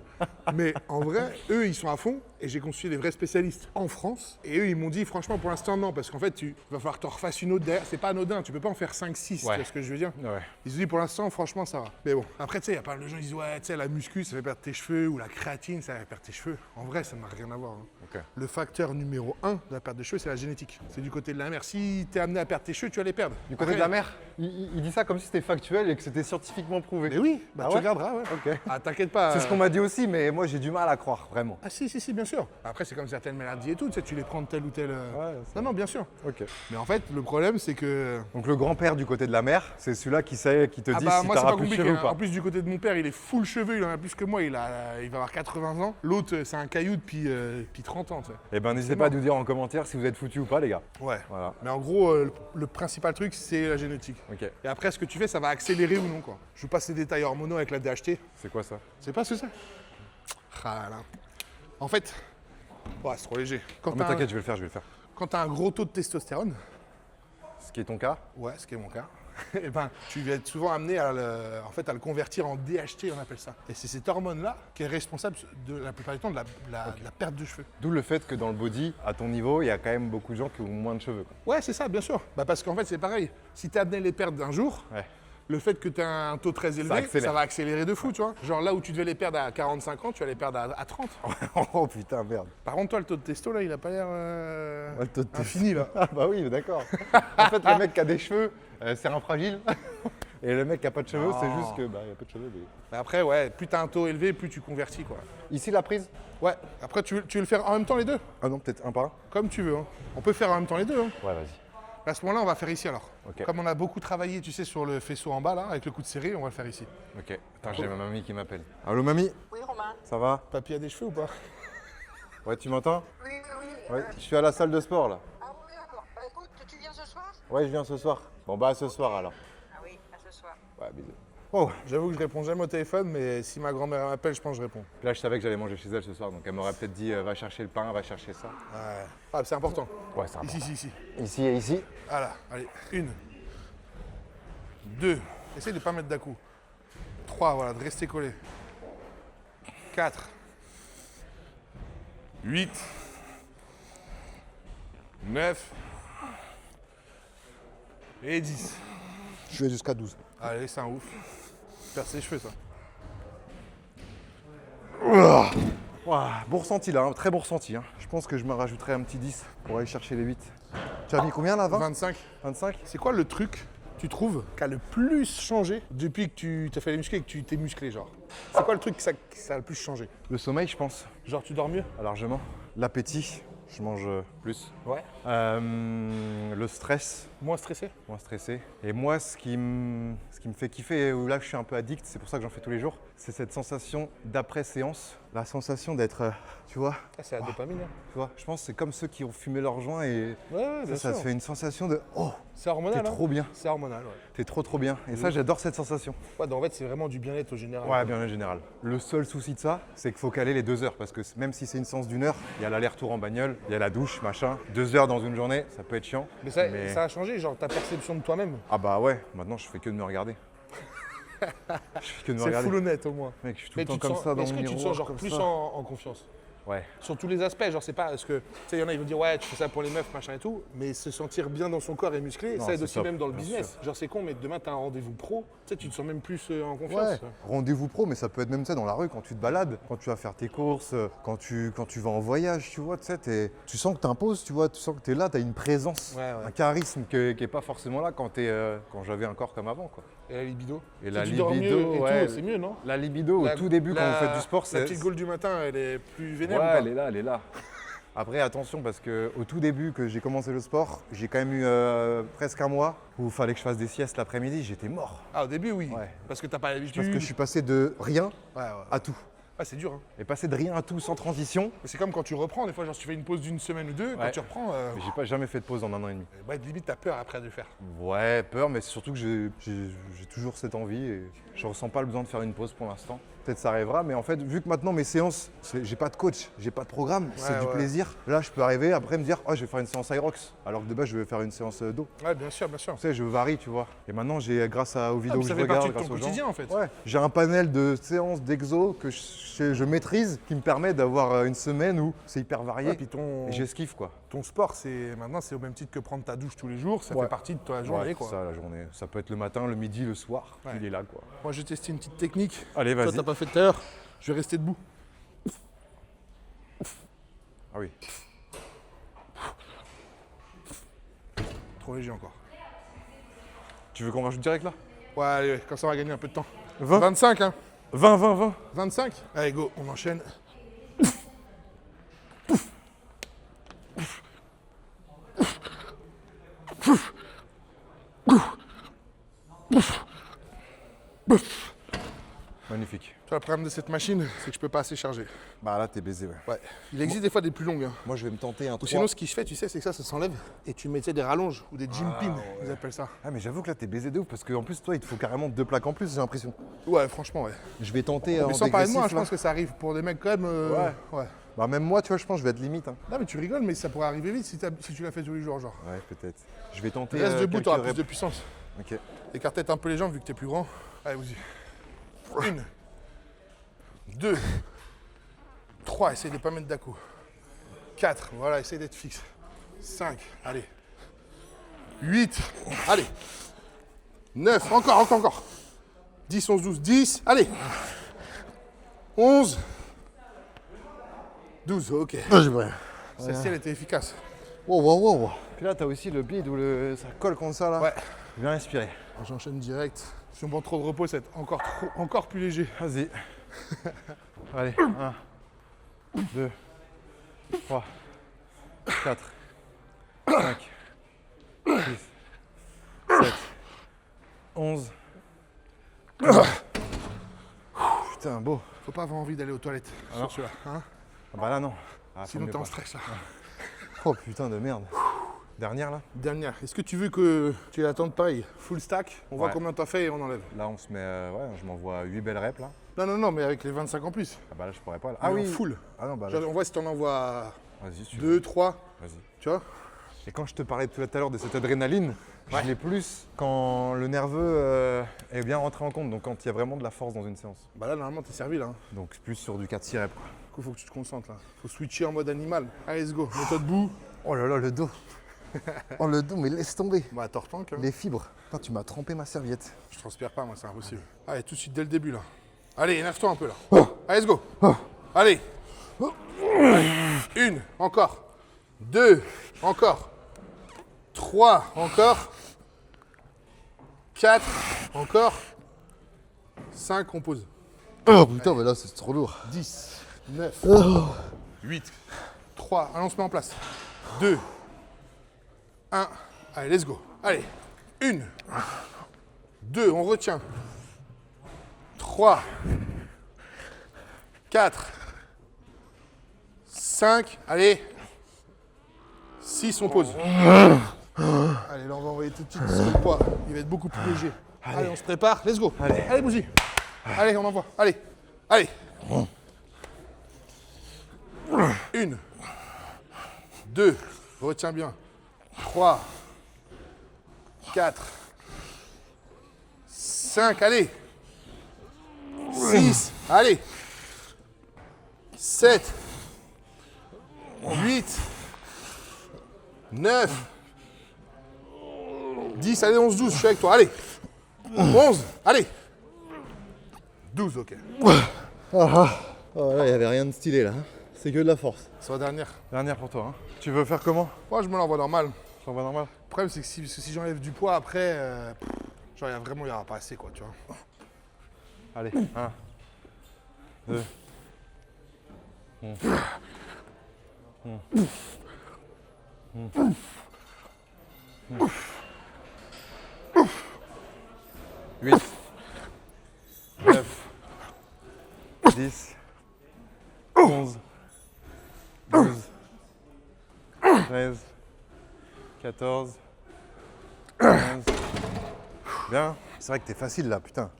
Mais en vrai, eux, ils sont à fond et j'ai consulté des vrais spécialistes en France. Et eux, ils m'ont dit, franchement, pour l'instant, non, parce qu'en fait, il va falloir que tu en refasses une autre derrière. C'est pas anodin, tu peux pas en faire 5-6, tu vois ce que je veux dire? Ouais. Ils ont dit, pour l'instant, franchement, ça va. Mais bon, après, tu sais, il y a pas mal de gens qui disent, ouais, tu sais, la muscu, ça fait perdre tes cheveux, ou la créatine, ça fait perdre tes cheveux. En vrai, ça n'a rien à voir. Hein. Ok. Le facteur numéro 1 de la perte de cheveux, c'est la génétique. C'est du côté de la mère. Si t'es amené à perdre tes cheveux, tu vas les perdre. Du côté de la mère, il dit ça comme si c'était factuel et que c'était scientifiquement prouvé. Mais oui, bah Ah tu ouais regarderas, ouais. Ok. Ah, t'inquiète pas. C'est ce qu'on m'a dit aussi, mais moi j'ai du mal à croire, vraiment. Ah si, bien sûr. Après, c'est comme certaines maladies et tout, tu sais, tu les prends de telle ou telle... Ouais, c'est- Non, bien sûr. Ok. Mais en fait, le problème, c'est que... Donc le grand-père du côté de la mère, c'est celui-là qui sait, qui te dit si moi, c'est pas t'auras plus de compliqué. cheveux ou Hein. pas. En plus, du côté de mon père, il est full cheveux, il en a plus que moi, il va avoir 80 ans. L'autre, c'est un caillou depuis 30 ans, tu sais. Eh ben n'hésitez pas à nous dire en commentaire si vous êtes foutus ou pas, les gars. Ouais. Voilà. Mais en gros, le principal truc, c'est la génétique. Ok. Et après, ce que tu fais, ça va accélérer ou non, quoi. Je vous passe les détails hormonaux avec la DHT. C'est quoi ça? C'est pas ce que c'est? Ah là. En fait, ouais, c'est trop léger. Quand Non, mais t'as t'inquiète, je vais le faire. quand t'as un gros taux de testostérone, Ce qui est ton cas? ouais, ce qui est mon cas, eh ben, tu vas être souvent amené à le convertir en DHT, on appelle ça. Et c'est cette hormone-là qui est responsable de la plupart du temps de la perte de cheveux. D'où le fait que dans le body, à ton niveau, il y a quand même beaucoup de gens qui ont moins de cheveux. Quoi. Ouais, c'est ça, bien sûr. Bah, parce qu'en fait, c'est pareil. Si t'es amené à les perdre d'un jour, Ouais. le fait que tu as un taux très élevé, accélère. ça va accélérer de fou, tu vois. Genre là où tu devais les perdre à 45 ans, tu vas les perdre à 30. Oh putain, merde. Par contre, toi, le taux de testo, là, il a pas l'air Le taux de testo. infini, là. Ah bah oui, d'accord. En fait, le mec qui a des cheveux, c'est un fragile. Et le mec qui a pas de cheveux, c'est Non. juste que bah il y a pas de cheveux. Mais... Mais après, ouais, plus tu as un taux élevé, plus tu convertis, quoi. Ici la prise? Ouais, après, tu veux le faire en même temps, les deux? Ah non, peut-être un par un. Comme tu veux, hein. On peut faire en même temps les deux, hein. Ouais, vas-y. À ce moment-là, on va faire ici, alors. Ok. Comme on a beaucoup travaillé, tu sais, sur le faisceau en bas, là, avec le coup de serré, on va le faire ici. Ok. Attends, j'ai ma mamie qui m'appelle. Allô mamie? Oui, Romain. Ça va? Papy a des cheveux ou pas? Ouais, tu m'entends? Oui, oui. Ouais, je suis à la salle de sport là. Ah oui, d'accord. Bah écoute, tu viens ce soir? Ouais, je viens ce soir. Bon bah à ce soir alors. Ah oui, à ce soir. Ouais, bisous. Oh, J'avoue que je réponds jamais au téléphone, mais si ma grand-mère m'appelle, je pense que je réponds. puis là je savais que j'allais manger chez elle ce soir, donc elle m'aurait peut-être dit va chercher le pain, va chercher ça. Ouais. Ah, c'est important. Ouais, c'est Ici, ici. Ici et ici. Voilà, allez. 1, 2, essaye de ne pas mettre d'à-coup. 3, voilà, de rester collé. 4, 8, 9 et 10. Je vais jusqu'à 12. Allez, c'est un ouf. Perdre ses cheveux, ça. Ouah, bon ressenti là, très bon ressenti. Hein. Je pense que je me rajouterai un petit 10 pour aller chercher les 8. Tu as mis combien là, 20? 25. 25? C'est quoi le truc, tu trouves, qui a le plus changé depuis que tu t'as fait les muscles et que tu t'es musclé, genre? C'est quoi le truc qui ça a le plus changé? Le sommeil, je pense, Genre, tu dors mieux? largement. L'appétit, je mange plus. Ouais. Le stress, Moins stressé. moins stressé. Et moi, ce qui me fait kiffer, et où là je suis un peu addict, c'est pour ça que j'en fais tous les jours, c'est cette sensation d'après-séance, la sensation d'être, tu vois, C'est la dopamine. Hein. tu vois, je pense que c'est comme ceux qui ont fumé leur joint et Ouais, bien ça te sûr. fait une sensation de oh, C'est hormonal. t'es hein. trop bien, C'est hormonal, ouais. t'es trop bien. Et ça, j'adore cette sensation. Ouais, donc en fait, c'est vraiment du bien-être au général. Ouais, bien en général. Le seul souci de ça, c'est qu'il faut caler les 2 heures parce que même si c'est une séance d'1 heure, il y a l'aller-retour en bagnole, il y a la douche, machin. 2 heures dans une journée, ça peut être chiant. Mais ça a changé, genre ta perception de toi-même. Ah bah ouais, maintenant je fais que de me regarder. Je fais que de me C'est regarder. full honnête au moins. Mec, je suis tout Mais le temps tu te comme sens, ça dans est-ce mon que tu te miroir, sens genre comme plus ça. en confiance Ouais. sur tous les aspects, genre c'est pas parce que tu sais, il y en a ils vont dire ouais tu fais ça pour les meufs machin et tout, mais se sentir bien dans son corps et musclé, Non, ça aide c'est aussi top, même dans le bien business. Genre c'est con mais demain t'as un rendez-vous pro, tu sais tu te sens même plus en Ouais, confiance. rendez-vous pro, mais ça peut être même ça dans la rue quand tu te balades, quand tu vas faire tes courses, quand tu vas en voyage, tu vois, tu sais, tu sens que t'imposes, tu vois, tu sens que t'es là, t'as une présence, Ouais, ouais. un charisme qui est pas forcément là quand j'avais un corps comme avant, quoi. Et la libido. Et Si la tu dors libido, mieux et ouais. tout, c'est mieux non? La libido, au tout début, quand vous faites du sport, La c'est... petite gaule du matin, elle est plus vénère Ouais, ou pas? elle est là. Après, attention, parce qu'au tout début que j'ai commencé le sport, j'ai quand même eu presque un mois où il fallait que je fasse des siestes l'après-midi, j'étais mort. Ah au début oui, Ouais. parce que t'as pas l'habitude. Parce que je suis passé de rien Ouais, ouais. à tout. Ah c'est dur hein. Et passer de rien à tout sans transition, Mais c'est comme quand tu reprends, des fois genre si tu fais une pause d'une semaine ou deux, quand Ouais. tu reprends, mais j'ai pas jamais fait de pause en 1 an et demi. bah, limite t'as peur après de le faire. Ouais, peur, mais c'est surtout que j'ai toujours cette envie et je ressens pas le besoin de faire une pause pour l'instant. Peut-être ça arrivera, mais en fait, vu que maintenant mes séances, j'ai pas de coach, j'ai pas de programme, c'est du ouais. plaisir. Là, je peux arriver après me dire, oh, je vais faire une séance Irox, alors que de base, je vais faire une séance dos. Ouais bien sûr, bien sûr. Tu sais, je varie, tu vois. Et maintenant, grâce aux vidéos mais que ça je fait partie regarde, de ton grâce aux gens, quotidien en fait. ouais, j'ai un panel de séances d'exo que je maîtrise, qui me permet d'avoir une semaine où c'est hyper varié. Et puis Et j'esquive, quoi. ton sport, maintenant c'est au même titre que prendre ta douche tous les jours, ça Ouais. fait partie de ta journée Ouais, quoi. ça, la journée. Ça peut être le matin, le midi, le soir. Ouais. Il est là, quoi. Moi j'ai testé une petite technique. Allez, Toi vas-y. t'as pas fait tout à l'heure, je vais rester debout. Ah oui. Trop léger encore. Tu veux qu'on rajoute direct, là Ouais, allez, comme ça on va gagner un peu de temps. 20 25 hein. 20. 25. Allez go, on enchaîne. Magnifique. Tu vois, le problème de cette machine, c'est que je peux pas assez charger. Bah là, t'es baisé, ouais. Ouais. Il existe des fois des plus longues. Hein. Moi, je vais me tenter un Ou 3. sinon, ce qui se fait, tu sais, c'est que ça s'enlève et tu mettais des rallonges ou des gym pins, ouais. ils appellent ça. Ah, mais j'avoue que là, t'es baisé de ouf, parce qu'en plus, toi, il te faut carrément 2 plaques en plus, j'ai l'impression. Ouais, franchement, ouais. Je vais tenter Mais en sans parler de moi, dégressif, je là. pense que ça arrive pour des mecs quand même. Ouais. Bah, même moi, tu vois, je pense que je vais être limite. Hein. Non, mais tu rigoles, mais ça pourrait arriver vite si tu l'as fait tous les jours, genre. Ouais, peut-être. Je vais tenter. Reste debout, quelques t'auras plus reps. de puissance. Ok. Écarte peut-être un peu les jambes vu que t'es plus grand. Allez, vas-y. 1, 2, 3, essaye de pas mettre d'à-coup. 4, voilà, essaye d'être fixe. 5, allez. 8, allez. 9, encore. 10, 11, 12, 10, allez. 11, 12, ok. j'ai pas rien. Celle-ci, elle était efficace. Wow. Puis là, t'as aussi le bide où ça colle comme ça, là. Ouais. Bien respirer. J'enchaîne direct. Si on prend trop de repos, ça va être encore plus léger. Vas-y. Allez, 1, 2, 3, 4, 5, 6, 7, 11. Putain, beau. Faut pas avoir envie d'aller aux toilettes sur celui-là. Hein. Ah bah là, non. Ah, Sinon, faut t'es mieux en pas. stress là. Oh putain de merde. Dernière, là. Dernière. Est-ce que tu veux que tu l'attendes pareil? Full stack, on voit Ouais. combien t'as fait et on enlève. Là, on se met. Ouais, je m'envoie 8 belles reps, là. Non, mais avec les 25 en plus. Ah bah là, je pourrais pas. Là. Mais Ah en oui. full. Ah non, bah là. Genre, on voit si t'en envoies Vas-y, tu 2, 3, Vas-y. tu vois. Et quand je te parlais tout à l'heure de cette adrénaline, je l'ai plus quand le nerveux est bien rentré en compte, donc quand il y a vraiment de la force dans une séance. Bah là, normalement, t'es servi là. Hein. Donc plus sur du 4-6 reps. Quoi. Du coup, faut que tu te concentres là. Faut switcher en mode animal. Allez, let's go. Mets-toi debout. Oh là là, le dos. Oh le dos, mais laisse tomber. Bah, tortank. Hein. Les fibres. Putain, tu m'as trempé ma serviette. Je transpire pas, moi, c'est impossible. Allez, tout de suite dès le début là. Allez, énerve-toi un peu là. Allez, let's go. Allez. 1, encore. 2, encore. 3, encore. 4, encore. 5, on pose. Oh putain, mais là c'est trop lourd. 10, 9, 8, 3, allons, on se met en place. 2, 1, allez, let's go. Allez. 1, 2, on retient. 3, 4, 5, allez. 6, on pose. Allez, là, on va envoyer tout de suite ce poids. Il va être beaucoup plus léger. Allez, on se prépare. Let's go. Allez, Bougie. Allez, on envoie. Allez. Allez. 1, 2, retiens bien. 3, 4, 5, allez. 6, allez. 7, 8, 9, 10, allez, 11, 12, je suis avec toi, allez. 11, allez. 12, ok. Oh là, il n'y avait rien de stylé là. C'est que de la force. C'est la dernière. Dernière pour toi. Hein. Tu veux faire comment? Moi, je me l'envoie normal. Ça va normal? Le problème, c'est que si j'enlève du poids après, genre, il n'y aura pas assez, quoi, tu vois. Allez, 1, 2. 8, 9, 10, 11, 12, 13, 14, 15. Bien. C'est vrai que t'es facile là, putain.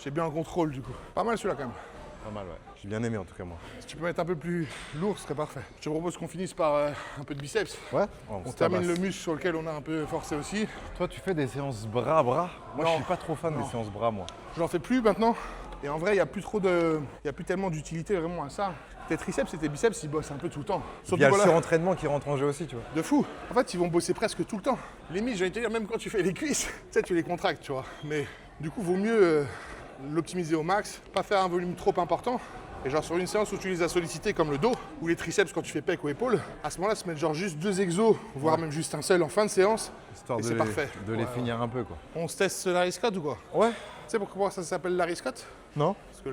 J'ai bien en contrôle, du coup. Pas mal celui-là, quand même. Pas mal, ouais. J'ai bien aimé en tout cas, moi. Si tu peux mettre un peu plus lourd, ce serait parfait. Je te propose qu'on finisse par un peu de biceps. Ouais. On termine le muscle sur lequel on a un peu forcé aussi. Toi, tu fais des séances bras-bras. Moi, Non. je suis pas trop fan Non. des séances bras, moi. J'en fais plus maintenant. Et en vrai, il n'y a plus tellement d'utilité vraiment à ça. Tes triceps et tes biceps, ils bossent un peu tout le temps. Il y a le surentraînement qui rentre en jeu aussi, tu vois. De fou. En fait, ils vont bosser presque tout le temps. Limite, j'allais te dire, même quand tu fais les cuisses, tu sais, tu les contractes, tu vois. Mais du coup, vaut mieux l'optimiser au max, pas faire un volume trop important. Et genre sur une séance où tu les as sollicités comme le dos ou les triceps quand tu fais pec ou épaule, à ce moment-là, se mettre genre juste 2 exos, voire même juste un seul en fin de séance. Histoire Et de c'est les, parfait. de les finir un peu, quoi. On se teste Larry Scott ou quoi? Ouais. Tu sais pourquoi ça s'appelle Larry Scott? Non? Parce que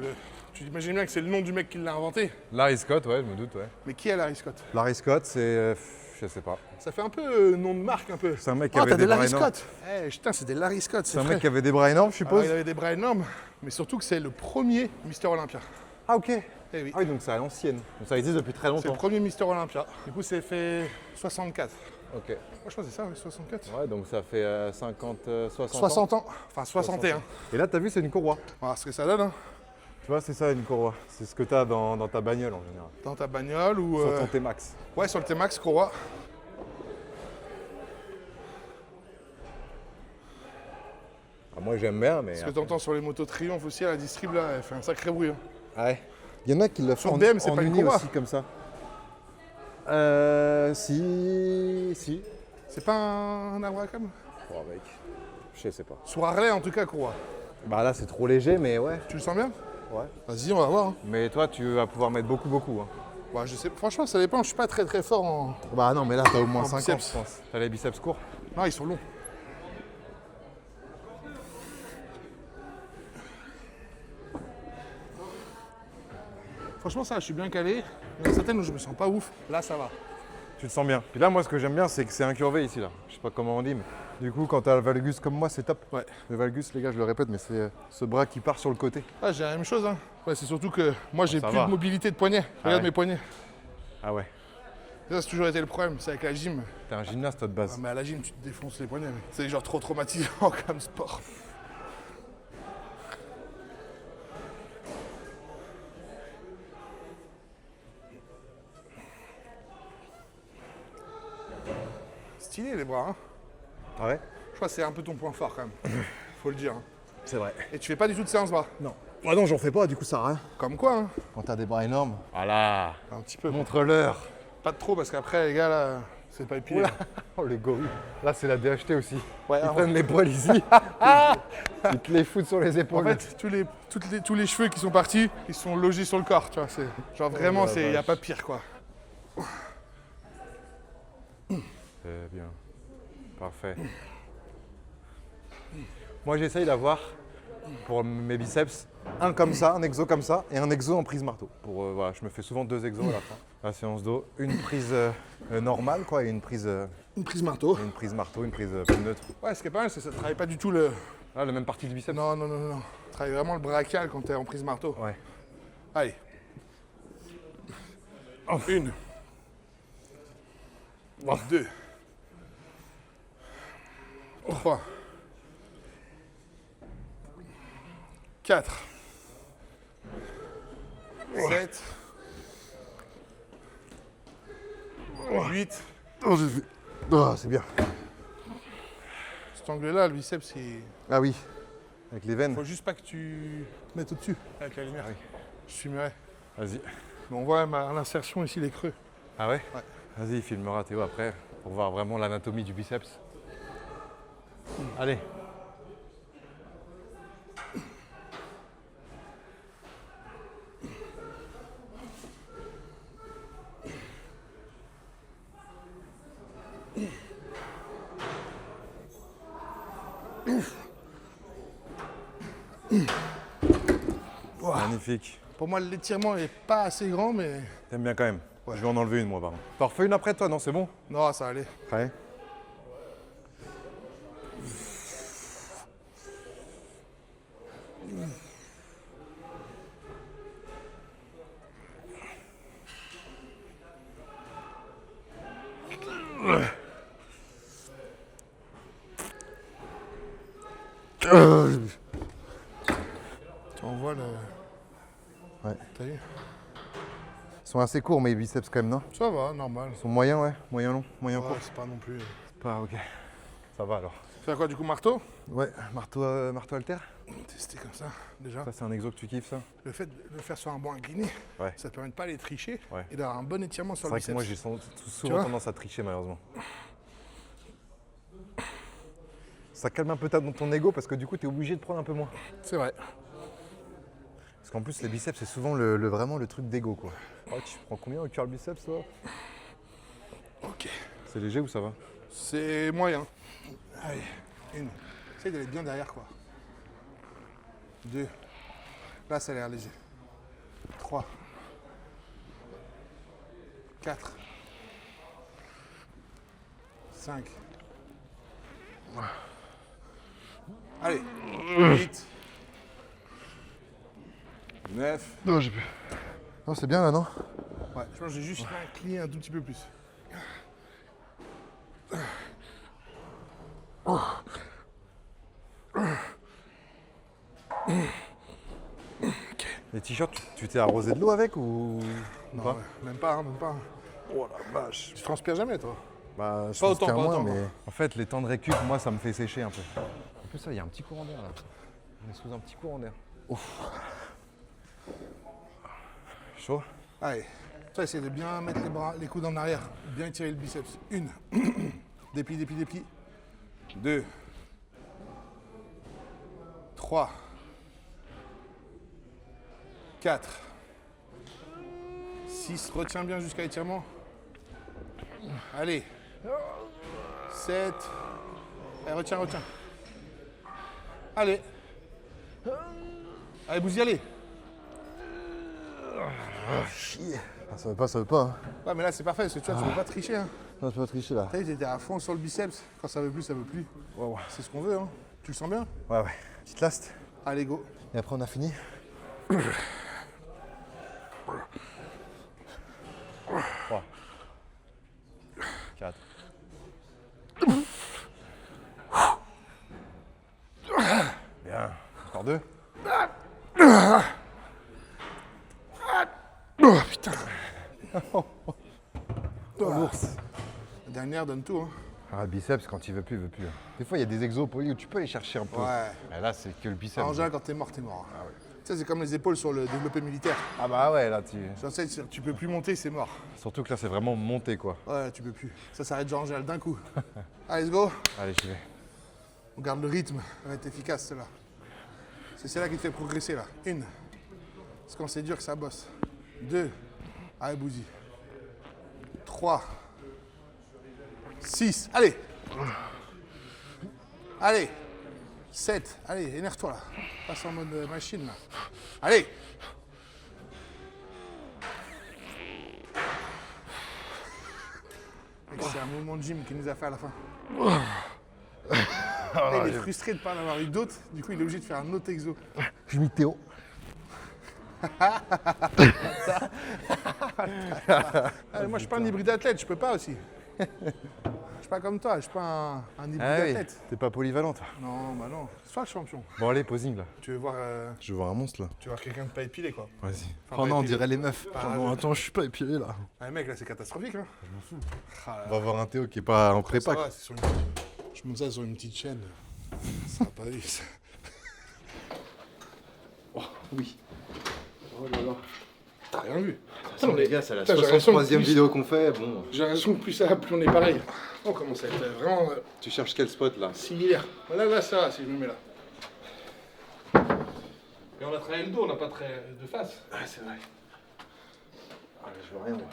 tu imagines bien que c'est le nom du mec qui l'a inventé. Larry Scott, ouais, je me doute, ouais. Mais qui est Larry Scott? Larry Scott, c'est... je sais pas. Ça fait un peu nom de marque un peu. C'est un mec qui Oh, avait t'as des des bras Larry énormes. Scott. Eh putain, c'est des Larry Scott. C'est un mec qui avait des bras énormes, je suppose. Il avait des bras énormes, mais surtout que c'est le premier Mister Olympia. Ah, ok. Eh oui. Ah oui, donc c'est à l'ancienne. Donc ça existe depuis très C'est le longtemps. premier Mister Olympia. Du coup, c'est fait 64. Ok. Moi, je crois que c'est ça, oui, 64. Ouais, donc ça fait 50, 60 ans. 60 ans. Enfin, 61. Et là, t'as vu, c'est une courroie. Voilà ce que ça donne, hein. Tu vois, c'est ça, une courroie. C'est ce que t'as dans ta bagnole, en général. Dans ta bagnole ou... Sur ton T-Max. Ouais, sur le T-Max, courroie. Ah, moi, j'aime bien, mais... Ce que t'entends sur les motos Triumph aussi, à la distrib, là, elle fait un sacré bruit, hein. Ouais. Il y en a qui le font Sur BM, c'est pas une uni courroie. aussi, comme ça. Si. C'est pas un Abracam? Oh, mec. Je sais pas. Sur Harley, en tout cas, courroie. Bah là, c'est trop léger, mais ouais. Tu le sens bien? Ouais. Vas-y, on va voir, hein. Mais toi, tu vas pouvoir mettre beaucoup. Hein. Bah, je sais, franchement, ça dépend, je suis pas très fort en... Bah non, mais là, t'as au moins En 50, biceps. je pense. T'as les biceps courts. Non, ils sont longs. Franchement, ça, je suis bien calé. Il y en a certaines où je me sens pas ouf. Là, ça va. Tu te sens bien. Puis là, moi, ce que j'aime bien, c'est que c'est incurvé ici, là. Je sais pas comment on dit, mais du coup, quand t'as le valgus comme moi, c'est top. Ouais. Le valgus, les gars, je le répète, mais c'est ce bras qui part sur le côté. Ah, j'ai la même chose, hein. Ouais, c'est surtout que moi, j'ai ça plus va. de mobilité de poignet. Regarde ouais. mes poignets. Ah ouais. Ça, c'est toujours été le problème. C'est avec la gym. T'es un gymnaste, toi, de base. Ah, mais à la gym, tu te défonces les poignets. Mais c'est genre trop traumatisant comme sport. Stylé les bras, hein. Ah ouais. Je crois que c'est un peu ton point fort quand même. Faut le dire, hein. C'est vrai. Et tu fais pas du tout de séance bras. Non. Ah non, j'en fais pas, du coup, ça sert à rien. Comme quoi, hein. Quand t'as des bras énormes. Voilà. Un petit peu. Montre-leur. Pas de trop parce qu'après, les gars, là, c'est pas épilé. Oula. Oh, les gorilles. Là, c'est la DHT aussi. Ouais, Ils en prennent les poils ici. Ils te les foutent sur les épaules. En fait, tous les cheveux qui sont partis, ils sont logés sur le corps, tu vois. C'est, genre vraiment, la il n'y a vache. pas pire, quoi. C'est bien. Parfait. Moi, j'essaye d'avoir pour mes biceps. Un comme ça, un exo comme ça, et un exo en prise marteau. Voilà, je me fais souvent 2 exos à la fin. La séance dos, une prise normale quoi, et une prise marteau. une prise plus neutre. Ouais, ce qui est pas mal, c'est que ça ne travaille pas du tout le... Ah, la même partie du biceps. Non. Ça travaille vraiment le brachial quand tu es en prise marteau. Ouais. Allez. 1. 2. 3. 4. 7. 8. Oh, c'est bien. Cet angle-là, le biceps, il Ah oui, avec les veines. faut juste pas que tu te mettes au-dessus avec la lumière. Ah oui. Je filmerai. Vas-y. Mais on voit à l'insertion ici les creux. Ah ouais? Ouais. Vas-y, il filmera Théo après pour voir vraiment l'anatomie du biceps. Allez. Magnifique. Pour moi, l'étirement n'est pas assez grand, mais T'aimes bien quand même. Ouais. Je vais en enlever une moi par contre. T'en refais une après toi, non? C'est bon? non, ça allait. Ouais. Tu envoies le... Ouais. T'as vu? Ils sont assez courts mes biceps quand même, non? Ça va, normal. Ils sont moyens, ouais. Moyen long, moyen Ouais, court. c'est pas non plus... Pas ok. Ça va alors. Faire quoi du coup, marteau? Ouais, marteau halter. Tester comme ça, déjà. Ça c'est un exo que tu kiffes ça? Le fait de le faire sur un banc incliné, Ouais. ça te permet de pas aller tricher Ouais. et d'avoir un bon étirement C'est sur le vrai que biceps. moi j'ai Tu souvent vois tendance à tricher malheureusement. Ça calme un peu ton ego parce que du coup t'es obligé de prendre un peu moins. C'est vrai. Parce qu'en plus les biceps c'est souvent vraiment le truc d'ego quoi. Oh, tu prends combien au curl biceps toi? Ok. C'est léger ou ça va? C'est moyen. Allez, 1. Essaye d'aller bien derrière quoi. 2. Là, ça a l'air léger. 3. 4. 5. Allez. 8. 9. Non j'ai plus. Non c'est bien là non? Ouais, je pense que j'ai juste incliné un tout petit peu plus. Les t-shirts, tu t'es arrosé de l'eau avec ou Non, pas? ouais, même pas, même pas. Oh la vache. Tu transpires jamais, toi? Bah je Pas pense autant, qu'un pas moins, autant, mais quoi. en fait les temps de récup moi ça me fait sécher un peu. En plus ça il y a un petit courant d'air là. On est sous un petit courant d'air. Ouf. Chaud? Allez. Toi, essaye de bien mettre les coudes en arrière. Bien étirer le biceps. 1. Déplie, déplie, déplie. 2. 3. 4. 6. Retiens bien jusqu'à l'étirement. Allez. 7. Allez, retiens, retiens. Allez. Allez, Bouzy, allez. Chier. Ah, ça veut pas. Hein. Ouais, mais là, c'est parfait parce que tu vois, tu peux pas tricher. Hein. Non, tu vas tricher là. T'as vu, t'étais à fond sur le biceps. Quand ça veut plus, ça veut plus. Ouais. C'est ce qu'on veut, hein. Tu le sens bien? Ouais. Petite last. Allez, go. Et après on a fini. 3. 4. Bien. Encore 2. Oh putain. Oh, l'ours. La dernière donne tout, hein. Ah, le biceps, quand il veut plus, il veut plus. Des fois, il y a des exos polis où tu peux aller chercher un peu. Ouais. Mais là, c'est que le biceps. En général, quand t'es mort, t'es mort. Ah ouais. Tu sais, c'est comme les épaules sur le développé militaire. Ah bah ouais, là, J'en sais, tu peux plus monter, c'est mort. surtout que là, c'est vraiment monté, quoi. Ouais, tu peux plus. Ça s'arrête genre en général d'un coup. Allez, let's go. Allez, j'y vais. On garde le rythme. Ça va être efficace, celle-là. C'est celle-là qui te fait progresser, là. 1. C'est quand c'est dur que ça bosse. 2. Allez, Bouzy. 3. 6. Allez. Allez. 7. Allez, énerve-toi là. Passe en mode machine là. Allez. Mec, c'est un mouvement de gym qu'il nous a fait à la fin. Il est frustré de ne pas en avoir eu d'autres. Du coup, il est obligé de faire un autre exo. Je mis Théo. Moi, je suis pas un hybride athlète, je peux pas aussi. Je suis pas comme toi, je suis pas un hybride athlète. T'es pas polyvalent toi. Non, bah non. Sois le champion. Bon allez, posing là. Tu veux voir, Je vois un monstre là. tu veux voir quelqu'un de pas épilé quoi. Vas-y. Enfin, Oh non, pas on épilé. dirait les meufs. Pas Oh non, rasé. attends, je suis pas épilé là. Ah, mec, là, c'est catastrophique. Hein. Ah, On va voir un Théo qui est pas en ça prépa. va, c'est sur une... Je monte ça sur une petite chaîne. Ça va pas aller. Ça. Oui. Oh là là. T'as rien vu. Attends, les gars, c'est la Putain, j'ai l'impression que 63e plus- vidéo qu'on fait. Bon, J'ai l'impression que plus ça va, plus on est pareil. On commence à être vraiment tu cherches quel spot là? similaire. Là, ça va si je me mets là. Et on a travaillé le dos, on n'a pas très de face. Ah, c'est vrai. Ah, là, je vois rien. Moi.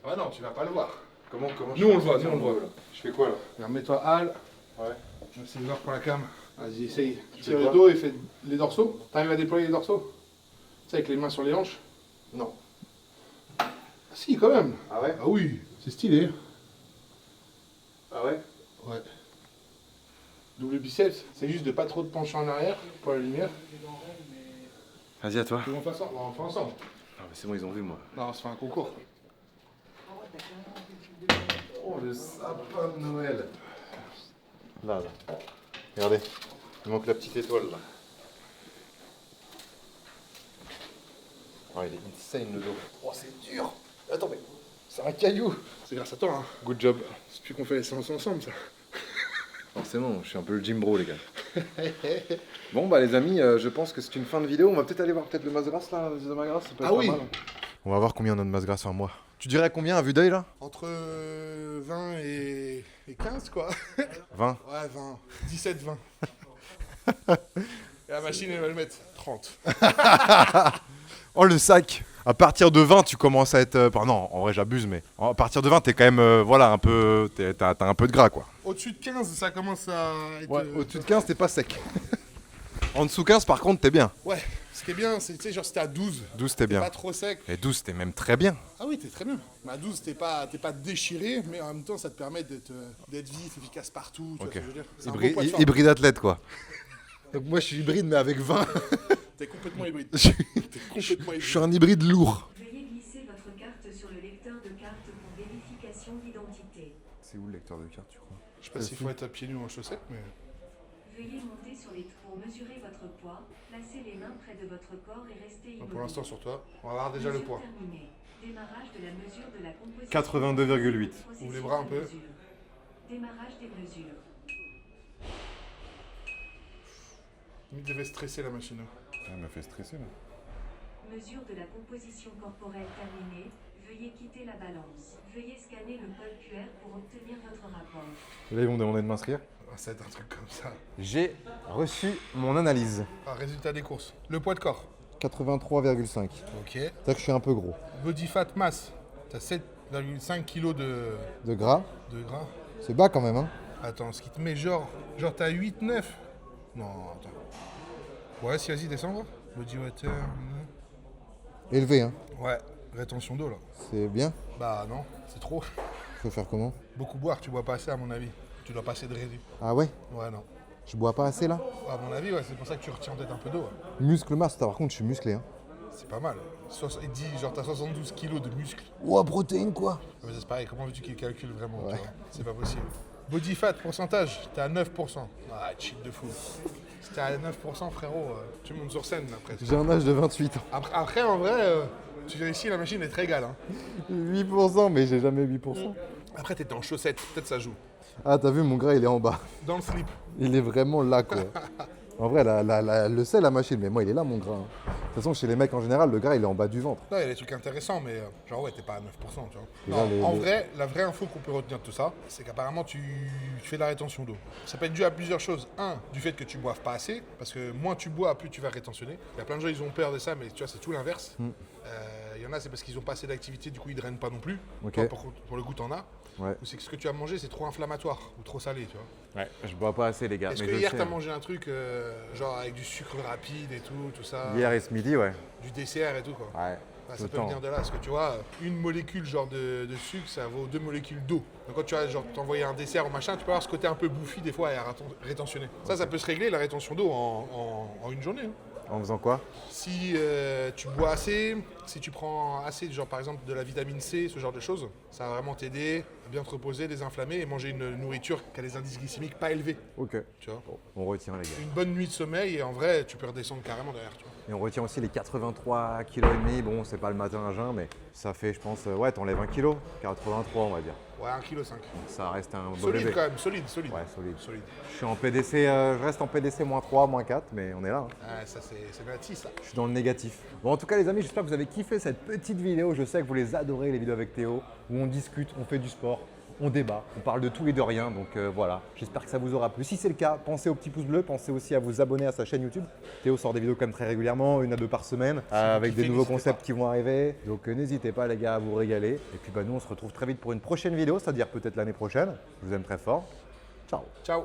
Ah non, tu vas pas le voir. Comment Nous, on le voit, nous, on le voit. là. Je fais quoi là? Regarde, mets-toi Al. Ouais. C'est une heure pour la cam. Vas-y, essaye. fais Tire le quoi dos et fais les dorsaux. T'arrives à déployer les dorsaux? Tu sais, avec les mains sur les hanches? Non. Ah si, quand même. Ah ouais? Ah oui, c'est stylé. Ah ouais? Ouais. Double biceps, c'est juste de pas trop te pencher en arrière pour la lumière. Vas-y, à toi. On fait ensemble. On fait ensemble. Ah, mais c'est bon, ils ont vu moi. Non, on se fait un concours. Oh, le sapin de Noël. Là. Regardez. Il manque la petite étoile là. Oh, il est insane le dos. Oh, c'est dur. Attends, mais c'est un caillou. C'est grâce à toi, hein. Good job. C'est plus qu'on fait les séances ensemble, ça. Forcément, je suis un peu le gym bro, les gars. Bon, bah, les amis, je pense que c'est une fin de vidéo. On va peut-être aller voir le masse grasse là, le masse grasse. Ça peut être Ah pas oui. mal. On va voir combien on a de masse grasse en moi. Tu dirais combien à vue d'œil là? Entre 20 et 15, quoi. 20. Ouais, 20. 17, 20. Et la machine, elle va le mettre 30. Oh, le sac. À partir de 20, tu commences à être. Non, en vrai, j'abuse, mais à partir de 20, t'es quand même. Voilà, un peu. T'as un peu de gras, quoi. Au-dessus de 15, ça commence à être... Ouais, au-dessus de 15, t'es pas sec. En dessous 15, par contre, t'es bien. Ouais, ce qui est bien, c'est, tu sais, genre, si t'es à 12, 12, t'es bien. pas trop sec. Et 12, t'es même très bien. Ah oui, t'es très bien. Mais à 12, t'es pas déchiré, mais en même temps, ça te permet d'être vif, efficace partout. Tu vois Ok. ce que je veux dire. C'est un beau poids de forme. Hybride athlète, quoi. Donc, moi, je suis hybride, mais avec 20. T'es complètement hybride. je T'es complètement je hybride. suis un hybride lourd. Veuillez glisser votre carte sur le lecteur de carte pour vérification d'identité. C'est où le lecteur de carte, tu crois? Je sais pas s'il faut être à pieds nus ou en chaussettes, mais... Veuillez monter sur les pour mesurer votre poids, placer les mains près de votre corps et rester immobile. Pour l'instant, sur toi, on va voir déjà le Mesure poids. terminée. Démarrage de la mesure de la composition. 82,8. Ouvre les bras un peu. Mesure. Démarrage des mesures. Il devait stresser la machine. Elle m'a fait stresser, là. Mesure de la composition corporelle terminée. Veuillez quitter la balance. Veuillez scanner le code QR pour obtenir votre rapport. Et là, ils vont demander de m'inscrire. Ah, ça va être un truc comme ça. J'ai reçu mon analyse. Ah, résultat des courses. Le poids de corps. 83,5. Ok. C'est-à-dire que je suis un peu gros. Body fat mass. T'as 7,5 kg De gras, de gras. c'est bas quand même, hein. Attends, ce qui te met genre t'as 8, 9. Non, attends. Ouais, si, vas-y, descends, voir. Body water. Élevé, hein. Ouais, rétention d'eau là. C'est bien. Bah non, c'est trop. Faut faire comment? Beaucoup boire, tu bois pas assez à mon avis. Tu dois pas assez de résidus. Ah ouais? Ouais, non. Je bois pas assez là? À mon avis, ouais, c'est pour ça que tu retiens peut-être un peu d'eau. Ouais. Muscle masse, par contre, je suis musclé, hein. C'est pas mal. Il dit genre t'as 72 kilos de muscles. Ouah, protéines quoi! Ah, mais c'est pareil, comment veux-tu qu'il calcule vraiment Ouais. tu vois. C'est pas possible. Body fat, pourcentage, t'es à 9%. Ah, cheat de fou. Si t'es à 9%, frérot, tu montes sur scène après. J'ai un âge de 28 ans. Après en vrai, tu vérifies, la machine est très égale. Hein. 8%, mais j'ai jamais 8%. Après, t'étais en chaussettes, peut-être ça joue. Ah, t'as vu, mon gras, il est en bas. Dans le slip. Il est vraiment là, quoi. En vrai, le sait, la machine, mais moi, il est là, mon gras. hein. De toute façon, chez les mecs, en général, le gras, il est en bas du ventre. Là, il y a des trucs intéressants, mais genre, ouais, t'es pas à 9%, tu vois. Et Non, là, les- en les- vrai, la vraie info qu'on peut retenir de tout ça, c'est qu'apparemment, tu fais de la rétention d'eau. Ça peut être dû à plusieurs choses. Un, du fait que tu boives pas assez, parce que moins tu bois, plus tu vas rétentionner. Il y a plein de gens, ils ont peur de ça, mais tu vois, c'est tout l'inverse. Il Il y en a, c'est parce qu'ils ont pas assez d'activité, du coup ils drainent pas non plus. Ok. Toi, pour le coup, t'en as. Ouais. Ou c'est que ce que tu as mangé, c'est trop inflammatoire ou trop salé, tu vois. Ouais, je bois pas assez les gars. Est-ce mais que je hier, sais, t'as hein. mangé un truc genre avec du sucre rapide et tout ça, Hier et ce midi, ouais. du dessert et tout, quoi. Ouais. Ah, tout ça le peut temps. venir de là, parce que tu vois, une molécule genre de sucre, ça vaut 2 molécules d'eau. Donc quand tu as genre t'envoyer un dessert ou machin, tu peux avoir ce côté un peu bouffi des fois et rétentionné. Ça peut se régler la rétention d'eau en une journée. Hein. En faisant quoi? Si tu bois assez, si tu prends assez, genre par exemple de la vitamine C, ce genre de choses, ça va vraiment t'aider à bien te reposer, désinflammer et manger une nourriture qui a des indices glycémiques pas élevés. Ok. Tu vois. On retient les gars. Une bonne nuit de sommeil et en vrai, tu peux redescendre carrément derrière. Tu vois. Et on retient aussi les 83,5 kg. Bon, c'est pas le matin à jeun, mais ça fait, je pense, ouais, t'enlèves 1 kg. 83, on va dire. Ouais, 1,5 kg. Ça reste un beau Solide bébé. quand même, solide. Ouais, solide. Solide. Je suis en PDC, je reste en PDC -3, -4, mais on est là. Hein. Ah, ça c'est natif ça. Je suis dans le négatif. Bon, en tout cas, les amis, j'espère que vous avez kiffé cette petite vidéo. Je sais que vous les adorez, les vidéos avec Théo, où on discute, on fait du sport, on débat, on parle de tout et de rien. Donc voilà, j'espère que ça vous aura plu. Si c'est le cas, pensez au petit pouce bleu, pensez aussi à vous abonner à sa chaîne YouTube. Théo sort des vidéos quand même très régulièrement, 1 à 2 par semaine, avec kiffez, des nouveaux n'hésitez concepts pas. qui vont arriver. Donc n'hésitez pas, les gars, à vous régaler. Et puis nous, on se retrouve très vite pour une prochaine vidéo, c'est-à-dire peut-être l'année prochaine. Je vous aime très fort. Ciao. Ciao.